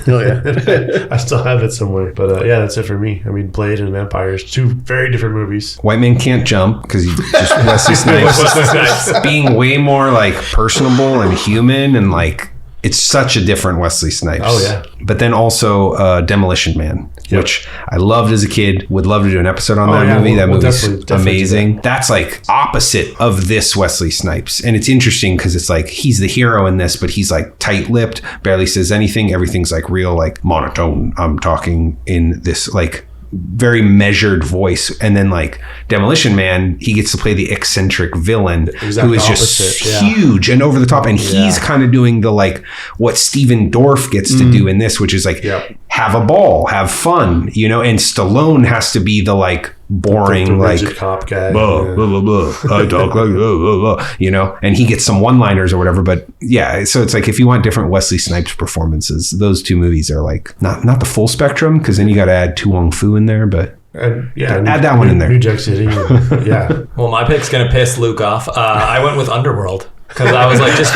Oh yeah, I still have it somewhere. But yeah, that's it for me. I mean, Blade and Vampires, two very different movies. White Man Can't Jump because he just Wesley Snipes being way more like personable and human and like. It's such a different Wesley Snipes. Oh, yeah. But then also Demolition Man, which I loved as a kid. Would love to do an episode on that movie. That movie's definitely amazing. That's like opposite of this Wesley Snipes. And it's interesting because it's like he's the hero in this, but he's like tight-lipped, barely says anything. Everything's like real, like monotone. I'm talking in this like very measured voice. And then like Demolition Man, he gets to play the eccentric villain who is just huge and over the top, and he's kind of doing the like what Steven Dorff gets to do in this, which is like have a ball, have fun, you know. And Stallone has to be the like boring the like cop guy, blah, blah, blah, blah. I talk like blah, blah, blah, you know, and he gets some one-liners or whatever. But yeah, so it's like if you want different Wesley Snipes performances, those two movies are like not the full spectrum, because then you got to add Tu Wong Fu in there, but add that one in there. New Jack City, yeah. Well, my pick's gonna piss Luke off. I went with Underworld. Because I was like, just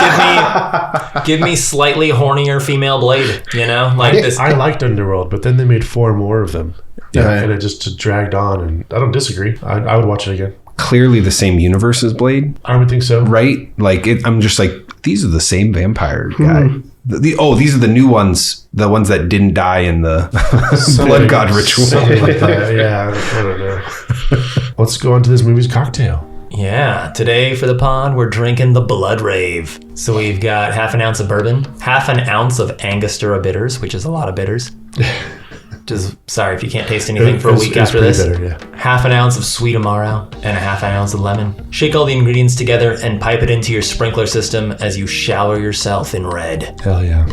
give me slightly hornier female Blade, you know? Like this. I liked Underworld, but then they made 4 more of them. And it just dragged on, and I don't disagree. I would watch it again. Clearly the same universe as Blade. I would think so. Right? Like, I'm just like, these are the same vampire guy. These are the new ones, the ones that didn't die in the Blood God ritual. Like that. Yeah, I don't know. Let's go on to this movie's cocktail. Yeah, today for the pod, we're drinking the Blood Rave. So we've got half an ounce of bourbon, half an ounce of Angostura Bitters, which is a lot of bitters. Just sorry if you can't taste anything for a week after this. Bitter, half an ounce of Sweet Amaro and a half an ounce of lemon. Shake all the ingredients together and pipe it into your sprinkler system as you shower yourself in red. Hell yeah.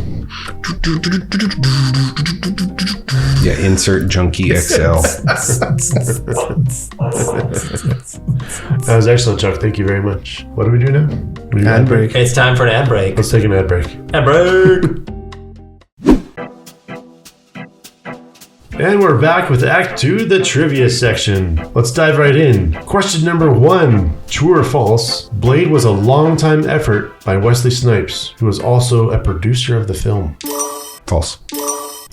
Yeah, insert Junkie XL. That was excellent, Chuck. Thank you very much. What do we do now? Ad break. It's time for an ad break. Let's take an ad break. Ad break. And we're back with Act 2, the trivia section. Let's dive right in. Question number 1. True or false? Blade was a long-time effort by Wesley Snipes, who was also a producer of the film. False.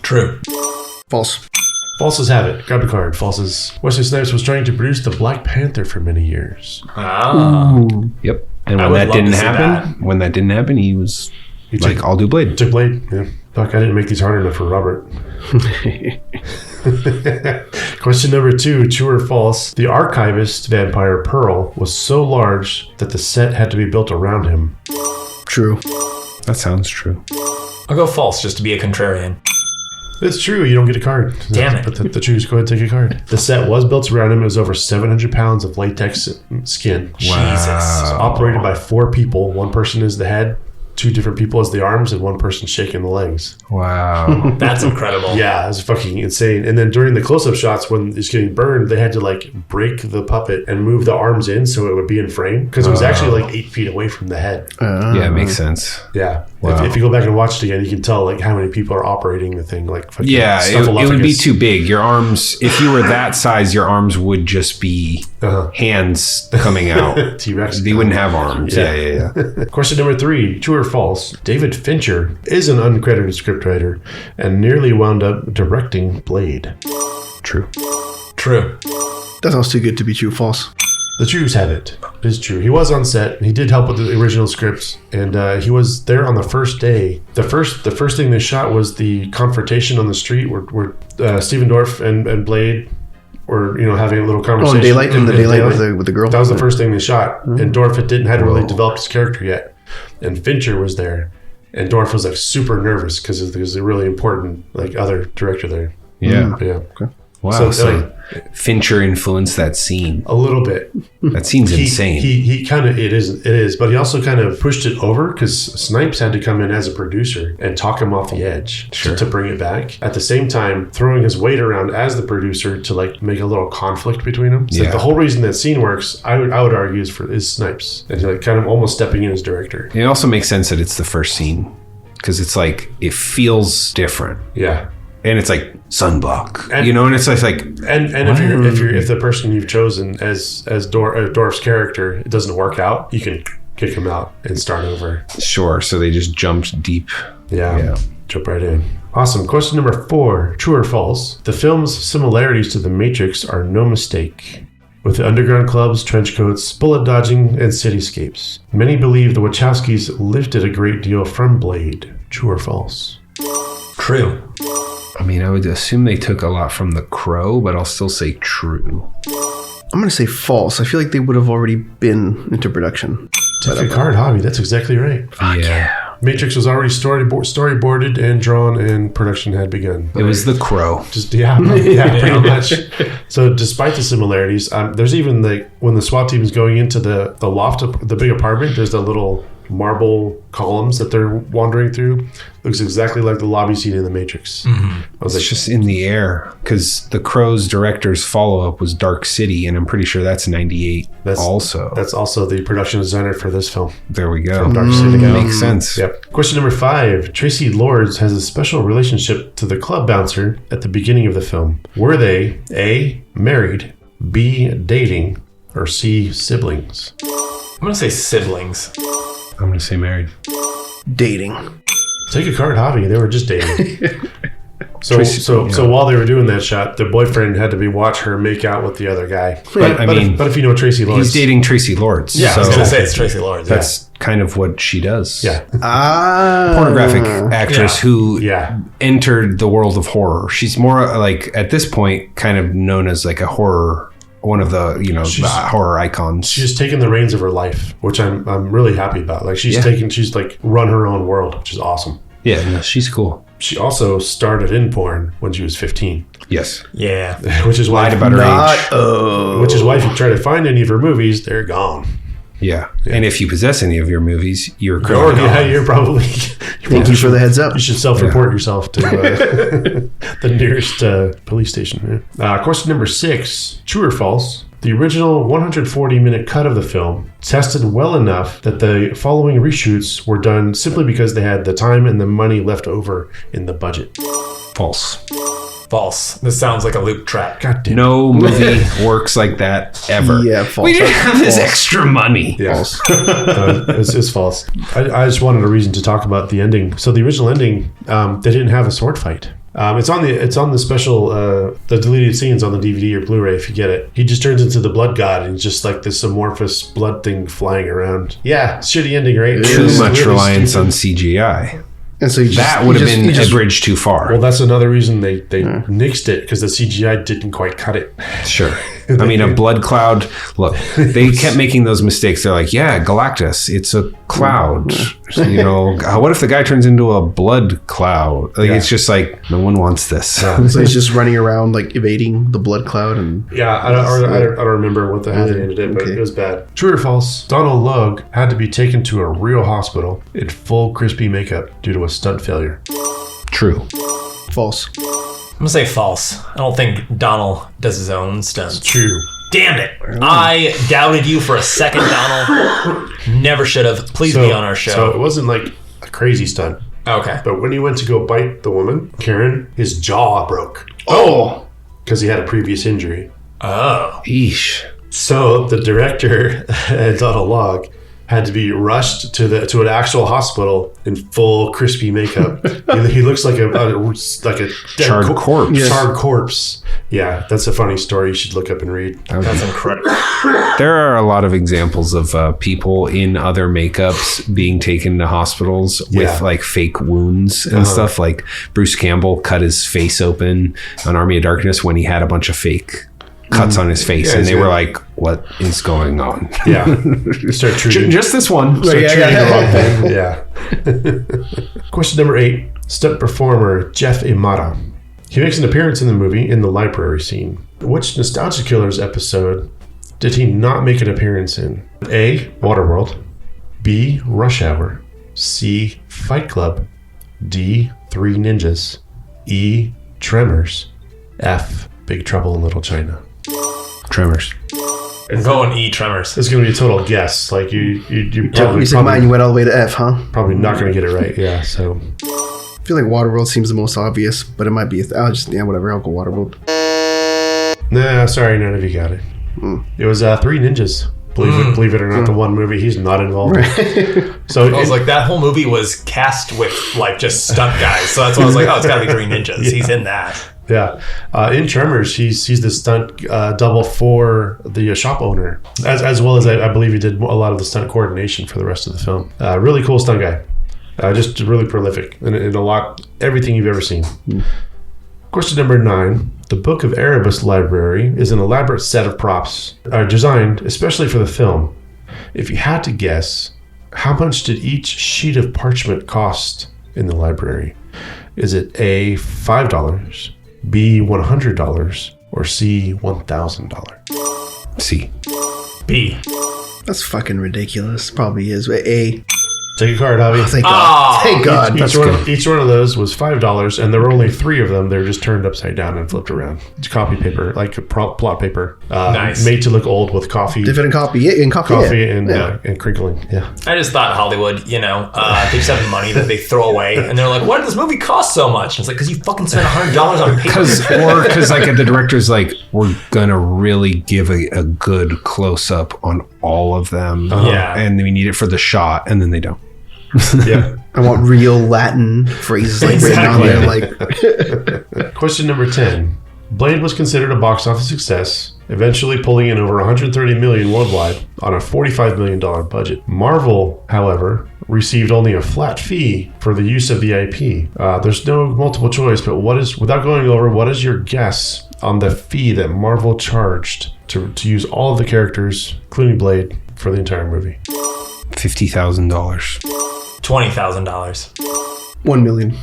True. False. Falses have it. Grab a card. Falses. Wesley Snipes was trying to produce the Black Panther for many years. Yep. And when that didn't happen, he was like, I'll do Blade. Took Blade, yeah. Fuck, I didn't make these hard enough for Robert. Question number 2, true or false? The archivist vampire Pearl was so large that the set had to be built around him. True. That sounds true. I'll go false just to be a contrarian. It's true. You don't get a card. Damn it. But the choose. Go ahead and take a card. The set was built around him. It was over 700 pounds of latex skin. Jesus. Operated by 4 people. One person is the head, 2 different people as the arms, and 1 person shaking the legs. Wow. That's incredible. Yeah, it's fucking insane. And then during the close-up shots, when it's getting burned, they had to like break the puppet and move the arms in so it would be in frame because it was actually like 8 feet away from the head. Yeah, it makes sense. Yeah. Wow. If you go back and watch it again, you can tell like how many people are operating the thing. Like fucking Yeah, it would be Snuffleupagus. too big. Your arms, if you were that size, your arms would just be hands coming out. T-Rex. They wouldn't have arms. Yeah. Question number 3, true or false? David Fincher is an uncredited scriptwriter and nearly wound up directing Blade. True. True. That sounds too good to be true. False. The truths have it. It is true. He was on set. He did help with the original scripts, and he was there on the first day. The first thing they shot was the confrontation on the street where Stephen Dorff and Blade were having a little conversation. Oh, daylight in the daylight with the girl. That was the first thing they shot, and Dorff hadn't really developed his character yet, and Fincher was there, and Dorff was like super nervous because there's a really important like other director there. Yeah. Yeah. Okay. Wow. So Fincher influenced that scene. A little bit. That scene's insane. He kind of it is, but he also kind of pushed it over because Snipes had to come in as a producer and talk him off the edge to bring it back. At the same time, throwing his weight around as the producer to like make a little conflict between them. So like the whole reason that scene works, I would argue, is Snipes, and like kind of almost stepping in as director. It also makes sense that it's the first scene because it's like it feels different. Yeah. And it's like sunblock, and it's like and if the person you've chosen as Dorff's character, it doesn't work out, you can kick him out and start over. Sure. So they just jumped deep. Yeah. Jump right in. Awesome. Question number 4, true or false? The film's similarities to The Matrix are no mistake. With the underground clubs, trench coats, bullet dodging, and cityscapes. Many believe the Wachowskis lifted a great deal from Blade. True or false? True. I mean, I would assume they took a lot from The Crow, but I'll still say true. I'm going to say false. I feel like they would have already been into production. Take a card, Javi. That's exactly right. Yeah. Matrix was already storyboarded and drawn, and production had begun. It was The Crow. Pretty much. So, despite the similarities, there's even like when the SWAT team is going into the loft, the big apartment. There's the little marble columns that they're wandering through. Looks exactly like the lobby scene in The Matrix. I was It's just in the air because The Crow's director's follow-up was Dark City, and I'm pretty sure that's 98 also. That's also the production designer for this film. There we go. From Dark City. Makes sense. Yep. Question number 5. Tracy Lords has a special relationship to the club bouncer at the beginning of the film. Were they A, married, B, dating, or C, siblings? I'm going to say siblings. I'm going to say married. Dating. Take a card, Javi. They were just dating. So while they were doing that shot, the boyfriend had to watch her make out with the other guy. But if you know Tracy Lords, he's dating Tracy Lords. Yeah, so I was going to say it's Tracy Lords. That's kind of what she does. Yeah. Pornographic actress who entered the world of horror. She's more like, at this point, kind of known as like a horror, one of the, horror icons. She's taken the reins of her life, which I'm really happy about. Like she's like run her own world, which is awesome. Yeah, no, she's cool. She also started in porn when she was 15. Yes. Yeah. Which is why lied about her age. Which is why if you try to find any of her movies, they're gone. Yeah. And if you possess any of your movies, you're gone. You're probably... Thank you for the heads up. You should self-report yourself to the nearest police station. Question number 6. True or false? The original 140-minute cut of the film tested well enough that the following reshoots were done simply because they had the time and the money left over in the budget. False. False. This sounds like a Luke trap. God damn. No movie works like that ever. Yeah, false. We didn't have this extra money. Yeah. False. It's false. I just wanted a reason to talk about the ending. So the original ending, they didn't have a sword fight. It's on the special the deleted scenes on the DVD or Blu-ray if you get it. He just turns into the blood god and just like this amorphous blood thing flying around. Yeah, shitty ending, right? Too much reliance on CGI. And so that would have been a bridge too far. Well, that's another reason they nixed it, because the CGI didn't quite cut it. Sure. I mean, a blood cloud. Look, they kept making those mistakes. They're like, yeah, Galactus, it's a cloud. You know, what if the guy turns into a blood cloud? Like, it's just like, no one wants this. So he's just running around, like, evading the blood cloud. And I don't remember what the hell they ended it, but it was bad. True or false? Donal Lug had to be taken to a real hospital in full crispy makeup due to a stunt failure. True. False. I'm gonna say false. I don't think Donal does his own stunts. True. Damn it! I doubted you for a second, Donal. Never should have. Please be on our show. So it wasn't like a crazy stunt. Okay. But when he went to go bite the woman, Karen, his jaw broke. Oh! Because he had a previous injury. Oh. Eesh. So the director, Donal Lug, had to be rushed to an actual hospital in full crispy makeup. He looks like a dead Charred corpse. Yes. Charred corpse. Yeah, that's a funny story you should look up and read. That's incredible. There are a lot of examples of people in other makeups being taken to hospitals with like fake wounds and stuff. Like Bruce Campbell cut his face open on Army of Darkness when he had a bunch of fake cuts on his face, and they were like, what is going on? Yeah. Start treating just this one. Yeah. Question number 8. Stunt performer Jeff Amaro. He makes an appearance in the movie in the library scene. Which Nostalgia Killers episode did he not make an appearance in? A. Waterworld. B. Rush Hour. C. Fight Club. D. Three Ninjas. E. Tremors. F. Big Trouble in Little China. Tremors. I'm going E, Tremors. It's going to be a total guess. Like you You said mine, you went all the way to F, huh? probably not going to get it right. Yeah. So I feel like Waterworld seems the most obvious, but it might be. Whatever. I'll go Waterworld. nah, sorry, none of you got it. It was Three Ninjas. Believe it or not, the one movie he's not involved in. So I was like, that whole movie was cast with like just stunt guys. So that's why I was like, oh, it's got to be Three Ninjas. He's in that. Yeah, in Tremors, he's the stunt double for the shop owner, as well as I believe he did a lot of the stunt coordination for the rest of the film. Really cool stunt guy, just really prolific in everything you've ever seen. Question number 9. The Book of Erebus Library is an elaborate set of props designed especially for the film. If you had to guess, how much did each sheet of parchment cost in the library? Is it A, $5? B, $100, or C, $1,000? C. B. That's fucking ridiculous. Probably is. A. Take a card, Javi. Thank God. Thank God. Each one of those was $5, and there were only 3 of them. They were just turned upside down and flipped around. It's copy paper, like plot paper. Nice. Made to look old with coffee. Different copy. Yeah, in coffee. And crinkling. Yeah. I just thought Hollywood, they just have money that they throw away, and they're like, why did this movie cost so much? And it's like, because you fucking spent $100 on paper. Because like the director's like, we're gonna really give a good close up on all of them. Yeah. And we need it for the shot, and then they don't. Yeah. I want real Latin phrases like written on there. Like Question number 10. Blade was considered a box office success, eventually pulling in over $130 million worldwide on a $45 million budget. Marvel, however, received only a flat fee for the use of the IP. There's no multiple choice, but without going over, what is your guess on the fee that Marvel charged to use all of the characters, including Blade, for the entire movie? $50,000. $20,000. $1 million.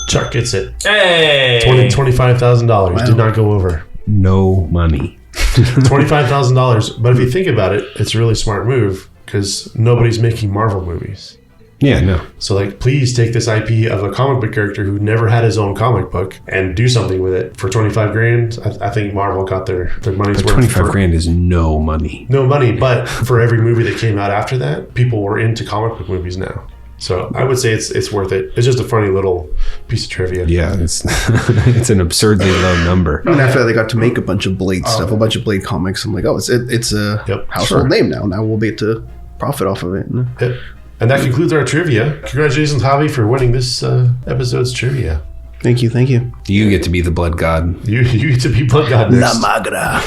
Chuck gets it. Hey! $25,000. Did not go over. No money. $25,000. But if you think about it, it's a really smart move because nobody's making Marvel movies. Yeah, no. So, like, please take this IP of a comic book character who never had his own comic book and do something with it for $25,000. I think Marvel got their money's worth. $25,000 is no money. No money, but for every movie that came out after that, people were into comic book movies now. So I would say it's worth it. It's just a funny little piece of trivia. Yeah, it's it's an absurdly low number. And after that, they got to make a bunch of Blade stuff, a bunch of Blade comics. I'm like, oh, it's a household name now. Now we'll be able to profit off of it. Yep. And that concludes our trivia. Congratulations, Javi, for winning this episode's trivia. Thank you. You get to be the blood god. You get to be blood god next. La Magra.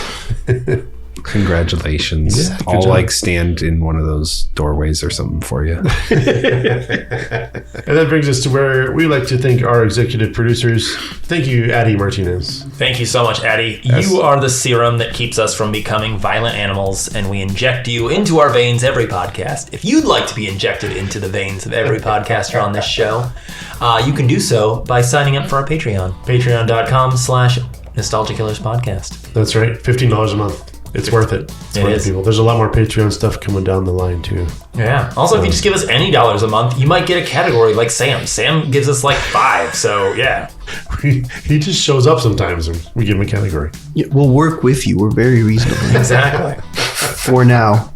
Congratulations. Yeah, good I'll job. stand in one of those doorways or something for you. And that brings us to where we like to thank our executive producers. Thank you, Javier Martinez. Thank you so much, Addie. Yes. You are the serum that keeps us from becoming violent animals, and we inject you into our veins every podcast. If you'd like to be injected into the veins of every podcaster on this show, you can do so by signing up for our Patreon. Patreon.com/NostalgiaKillersPodcast. That's right, $15 a month. It's worth it. It's It worth is. people. There's a lot more Patreon stuff coming down the line too. Yeah. Also, if you just give us any dollars a month, you might get a category like Sam. Sam gives us like 5, so yeah. He just shows up sometimes and we give him a category. Yeah, we'll work with you. We're very reasonable Exactly. for now,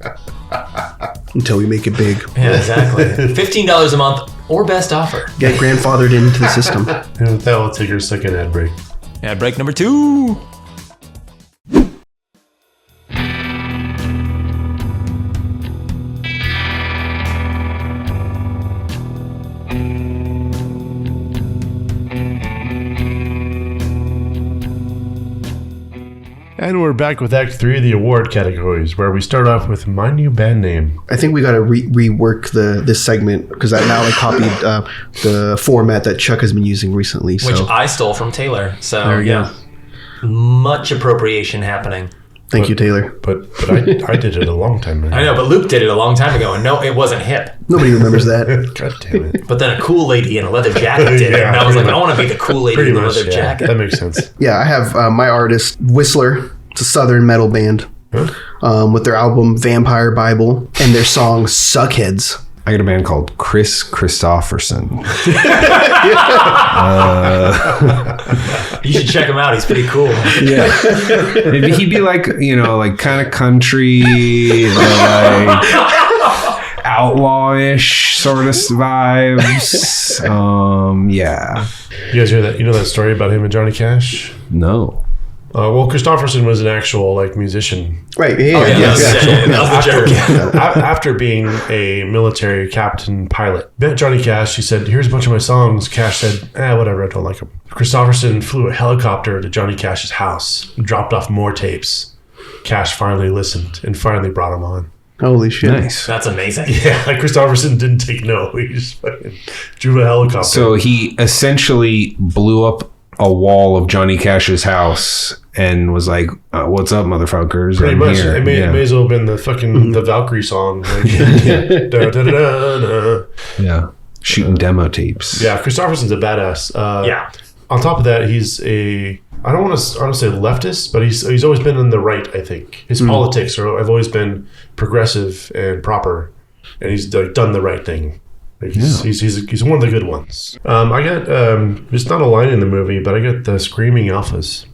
until we make it big. Yeah, exactly. $15 a month or best offer. Get grandfathered into the system. And with that, we'll take our second ad break. Ad break number 2. And we're back with Act 3 of the award categories, where we start off with My New Band Name. I think we got to rework this segment because I now copied the format that Chuck has been using recently. Which So I stole from Taylor. So, there you yeah. Much appropriation happening. thank you, Taylor. But I did it a long time ago. I know, but Luke did it a long time ago, and no, it wasn't hip. Nobody remembers that. God damn it. But then a cool lady in a leather jacket did it, Yeah, and I was like, pretty I want to be the cool lady Pretty in the much, leather yeah. jacket. That makes sense. Yeah, I have my artist Whistler. It's a southern metal band with their album Vampire Bible and their song Suckheads. I got a band called Chris Christopherson. You should check him out. He's pretty cool. Yeah. He'd be like, like kind of country, like outlawish sort of vibes. Yeah. You guys hear that? You know that story about him and Johnny Cash? No. Well, Christopherson was an actual musician. Right. Oh, yeah, that was the joke. After being a military captain pilot, met Johnny Cash. He said, "Here's a bunch of my songs." Cash said, whatever, I don't like them. Christopherson flew a helicopter to Johnny Cash's house, dropped off more tapes. Cash finally listened and finally brought him on. Holy shit. Nice. That's amazing. Yeah, Christopherson didn't take no. He just fucking drew a helicopter. So he essentially blew up a wall of Johnny Cash's house and was like, "What's up, motherfuckers?" Pretty I'm much. here." It may as well have been the fucking the Valkyrie song. Like, da, da, da, da, da. Yeah. Shooting demo tapes. Yeah, Christopherson's a badass. Yeah. On top of that, he's I don't want to say leftist, but he's always been on the right, I think. His politics have always been progressive and proper, and he's done the right thing. Like he's one of the good ones. I got it's not a line in the movie, but I got the screaming alphas.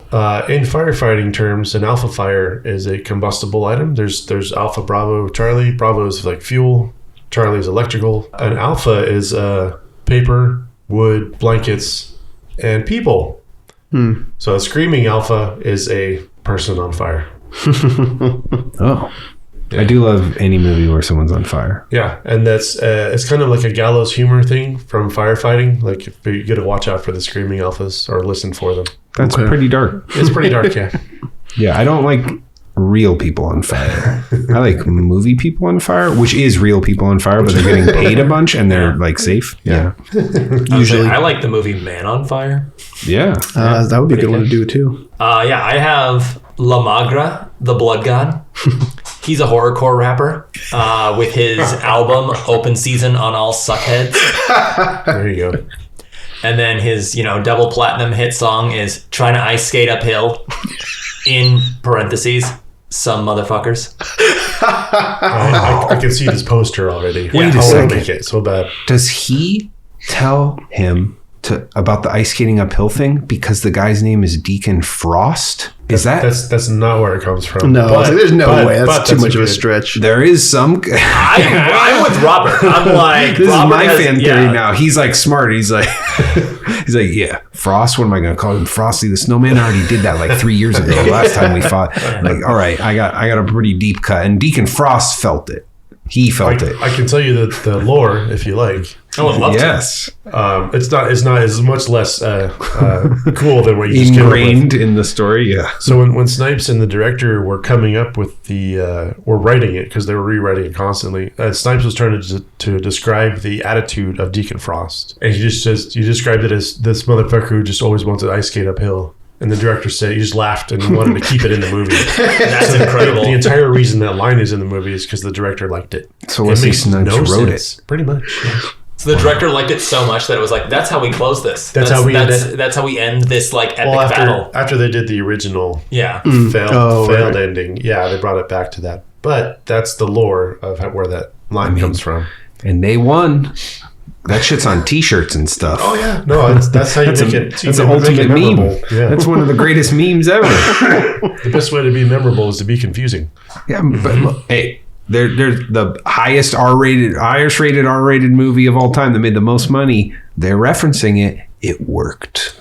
In firefighting terms, an alpha fire is a combustible item. There's Alpha, Bravo, Charlie. Bravo is like fuel. Charlie is electrical. An alpha is paper, wood, blankets, and people. So a screaming alpha is a person on fire. Oh. I do love any movie where someone's on fire. Yeah, and that's it's kind of like a gallows humor thing from firefighting. Like you got to watch out for the screaming alphas or listen for them. That's pretty dark. It's pretty dark, yeah. Yeah, I don't like real people on fire. I like movie people on fire, which is real people on fire, but they're getting paid a bunch and they're like safe. Yeah. Usually, I like the movie Man on Fire. Yeah. That would be a good one to do too. Yeah, I have La Magra, the Blood God. He's a horrorcore rapper with his album Open Season on All Suckheads. There you go. And then his, double platinum hit song is Trying to Ice Skate Uphill, in parentheses, some motherfuckers. I can see this poster already. Wait a I second. make it so bad. Does he tell him about the ice skating uphill thing because the guy's name is Deacon Frost? Is that That's not where it comes from. No, But- there's no but- way. but That's too much of a good- stretch. there is some? I'm with Robert. I'm like, This Robert is my has- fan yeah. theory now. He's like smart. He's like, yeah, Frost. What am I going to call him? Frosty the Snowman. I already did that like 3 years ago. Last time we fought. Like, all right, I got a pretty deep cut, and Deacon Frost felt it. He felt it. I can tell you the lore if you like. I would love Yes. It's not as much less cool than what you just came up with. Ingrained in the story, yeah. So when Snipes and the director were coming up with were writing it because they were rewriting it constantly, Snipes was trying to describe the attitude of Deacon Frost, and he described it as this motherfucker who just always wants to ice skate uphill. And the director said he just laughed and wanted to keep it in the movie. That's incredible. The entire reason that line is in the movie is because the director liked it. So Wesley Snipes wrote it. Pretty much. Yeah. So the director liked it so much that it was like, that's how we close this. That's how we end this like epic battle. After they did the original failed ending, they brought it back to that. But that's the lore of where that line comes from. And they won. That shit's on T-shirts and stuff. Oh yeah, no, that's how you make it. That's an ultimate meme. Yeah. That's one of the greatest memes ever. The best way to be memorable is to be confusing. Yeah, but look, hey, they're the highest rated R-rated movie of all time that made the most money. They're referencing it. It worked.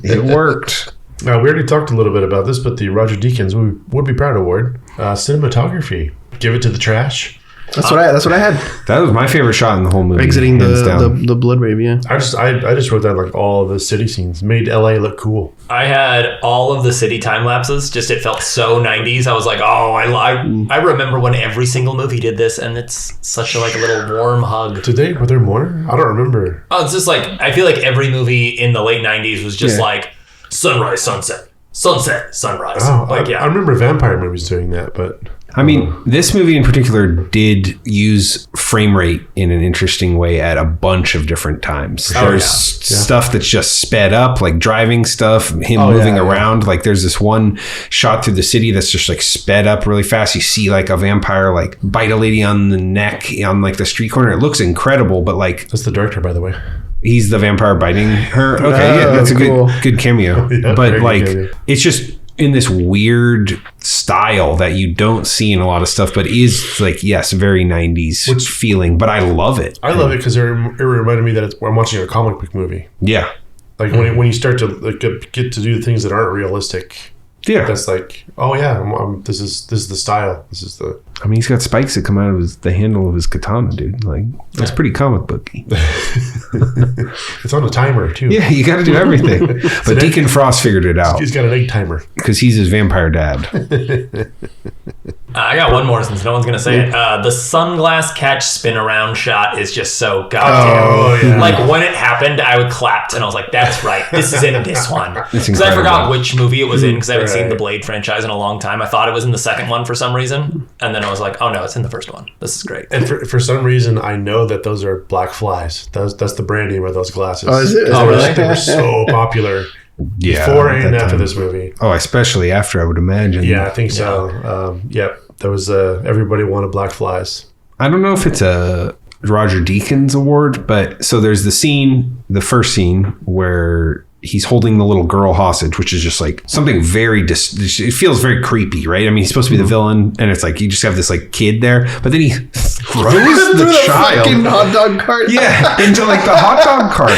It worked. Now we already talked a little bit about this, but the Roger Deakins Would Be Proud Award, cinematography. Give it to the trash. That's what I had. That was my favorite shot in the whole movie. Exiting the Blood Rave, yeah. I just wrote down like all of the city scenes. Made LA look cool. I had all of the city time lapses. Just it felt so 90s. I was like, I remember when every single movie did this, and it's such a little warm hug. Were there more? I don't remember. Oh, it's just like I feel like every movie in the late 90s was just like sunrise, sunset, sunset, sunrise. Oh, I remember vampire movies doing that, but. I mean, this movie in particular did use frame rate in an interesting way at a bunch of different times. There's stuff that's just sped up, like driving stuff, him moving around. Like there's this one shot through the city that's just like sped up really fast. You see like a vampire like bite a lady on the neck on like the street corner. It looks incredible, but like... That's the director, by the way. He's the vampire biting her. Okay, that's a good cameo. But like, it's just... in this weird style that you don't see in a lot of stuff, but is like, yes, very 90s feeling, but I love it. I love it because it reminded me that I'm watching a comic book movie. Yeah. Like when you start to like, get to do things that aren't realistic. Yeah. That's like, this is the style. This is the... I mean, he's got spikes that come out of the handle of his katana, dude. Like, that's pretty comic booky. It's on a timer, too. Yeah, you got to do everything. But Deacon Frost figured it out. He's got an egg timer. Because he's his vampire dad. I got one more since no one's going to say it. The sunglass catch spin around shot is just so goddamn... Like, when it happened, I clapped, and I was like, that's right. This is in this one. Because I forgot which movie it was in, because I haven't seen the Blade franchise in a long time. I thought it was in the second one for some reason, and then I was like, oh no, it's in the first one. This is great. And for some reason, I know that those are black flies. That's the brand name of those glasses. Oh, is it? Really? They were so popular before and after this movie. Oh, especially after, I would imagine. Yeah, I think so. Yep. There was everybody wanted black flies. I don't know if it's a Roger Deakins award, but so there's the first scene where he's holding the little girl hostage, which is just like something very it feels very creepy, right? I mean, he's supposed to be the villain, and it's like you just have this like kid there, but then he throws the child fucking hot dog cart, into like the hot dog cart,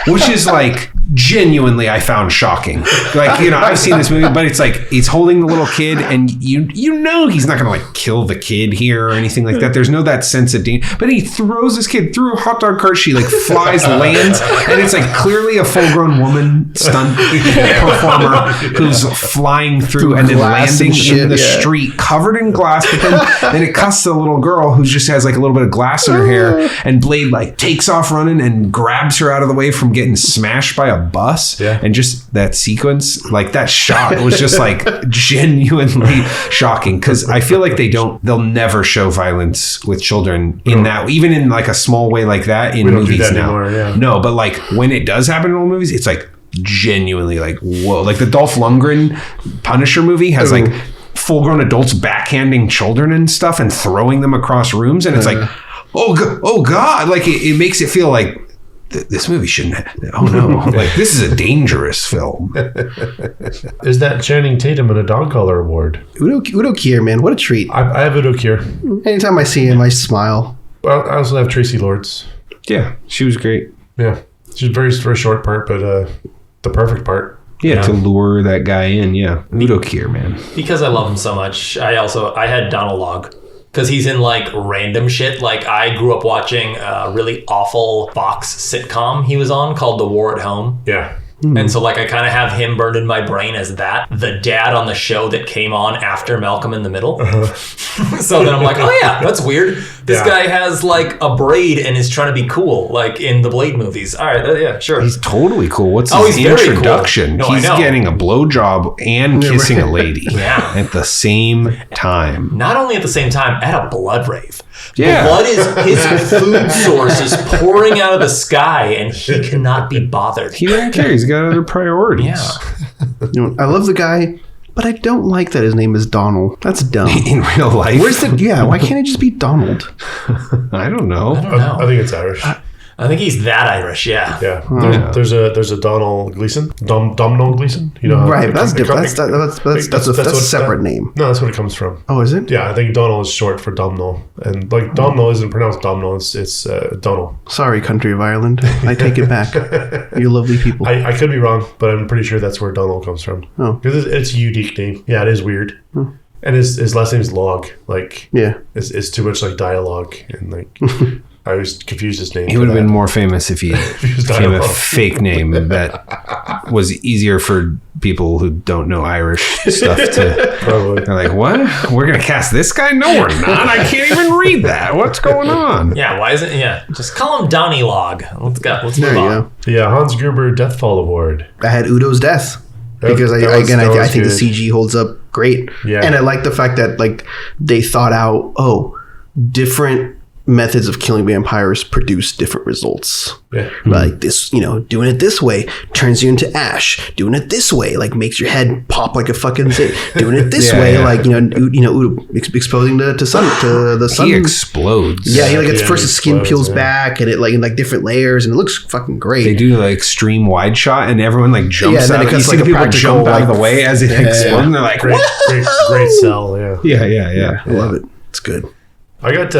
which is like genuinely I found shocking. Like, you know, I've seen this movie, but it's like he's holding the little kid, and you know he's not gonna like kill the kid here or anything like that. There's no that sense of danger, but he throws this kid through a hot dog cart. She like flies, lands, and it's like clearly a full-grown woman stunt performer who's flying through and then landing in the street covered in glass. But then it cuts to the little girl who just has like a little bit of glass in her hair, and Blade like takes off running and grabs her out of the way from getting smashed by a bus. And just that sequence, like that shot was just like genuinely shocking, because I feel like they'll never show violence with children in that, even in like a small way like that in movies now. Anymore, no, but like when it does happen in old movies, it's like genuinely like, whoa. Like the Dolph Lundgren Punisher movie has like full-grown adults backhanding children and stuff and throwing them across rooms, and it's like, oh god, like it makes it feel like this movie shouldn't like this is a dangerous film. Is that Channing Tatum in a dog collar award? Udo Kier, man, what a treat. I have Udo Kier. Anytime I see him, I smile. Well, I also have Tracy Lords. Yeah, she was great. Yeah, she's very short part, but the perfect part. Yeah, to lure that guy in. Yeah, Udo Kier, man. Because I love him so much. I had Donal Log. because he's in like random shit. Like I grew up watching a really awful Fox sitcom he was on called The War at Home. Yeah. And so like I kind of have him burned in my brain as the dad on the show that came on after Malcolm in the Middle. So then I'm like, oh yeah, that's weird. This guy has like a braid and is trying to be cool, like in the Blade movies. All right, yeah, sure. He's totally cool. What's Oh, his he's very introduction? cool. No, He's I know. getting a blowjob and kissing a lady Yeah. at the same time. Not only at the same time, at a blood rave. Yeah. The blood is his food source is pouring out of the sky and he cannot be bothered. He doesn't care. He's got other priorities. Yeah. You know, I love the guy, but I don't like that his name is Donal. That's dumb. In real life. Where's the why can't it just be Donald? I don't know. I don't know. I think it's Irish. I think he's that Irish, yeah. Yeah. There's a Donal Gleason. Domhnall Gleeson. You know, how Right, it that's comes- different. it That's a what- separate name. No, that's what it comes from. Oh, is it? Yeah, I think Donal is short for Domhnall, and like Domhnall isn't pronounced Domhnall. It's Donal. Sorry, country of Ireland. I take it back. You're lovely people. I could be wrong, but I'm pretty sure that's where Donal comes from. Oh. Because it's a unique name. Yeah, it is weird. And his last name's Log. Like, Yeah. it's too much like dialogue, and like I always confused his name. He for would have that. been more famous if he was became a dialogue. fake name that was easier for people who don't know Irish stuff to. Probably. They're like, what? We're going to cast this guy? No, we're not. I can't even read that. What's going on? Yeah, why is it? Yeah, just call him Donnie Log. Let's There move you on. go. Yeah, Hans Gruber Deathfall Award. I had Udo's death. Because That I was think good. the CG holds up great. Yeah. And I like the fact that like they thought out, different methods of killing vampires produce different results. Yeah. Like this, doing it this way turns you into ash. Doing it this way, like makes your head pop like a fucking zit. Doing it this Yeah, way, yeah. like Udo exposing to the sun. He explodes. Yeah, he at Yeah, first he his skin explodes, peels yeah. back and it like in like different layers and it looks fucking great. They do like extreme wide shot and everyone like jumps Yeah, and then out. it You cuts see like the a people practical, jump out of like- the way as it explodes and they're like, Great, great sell. Yeah. Yeah. I love it. It's good. I got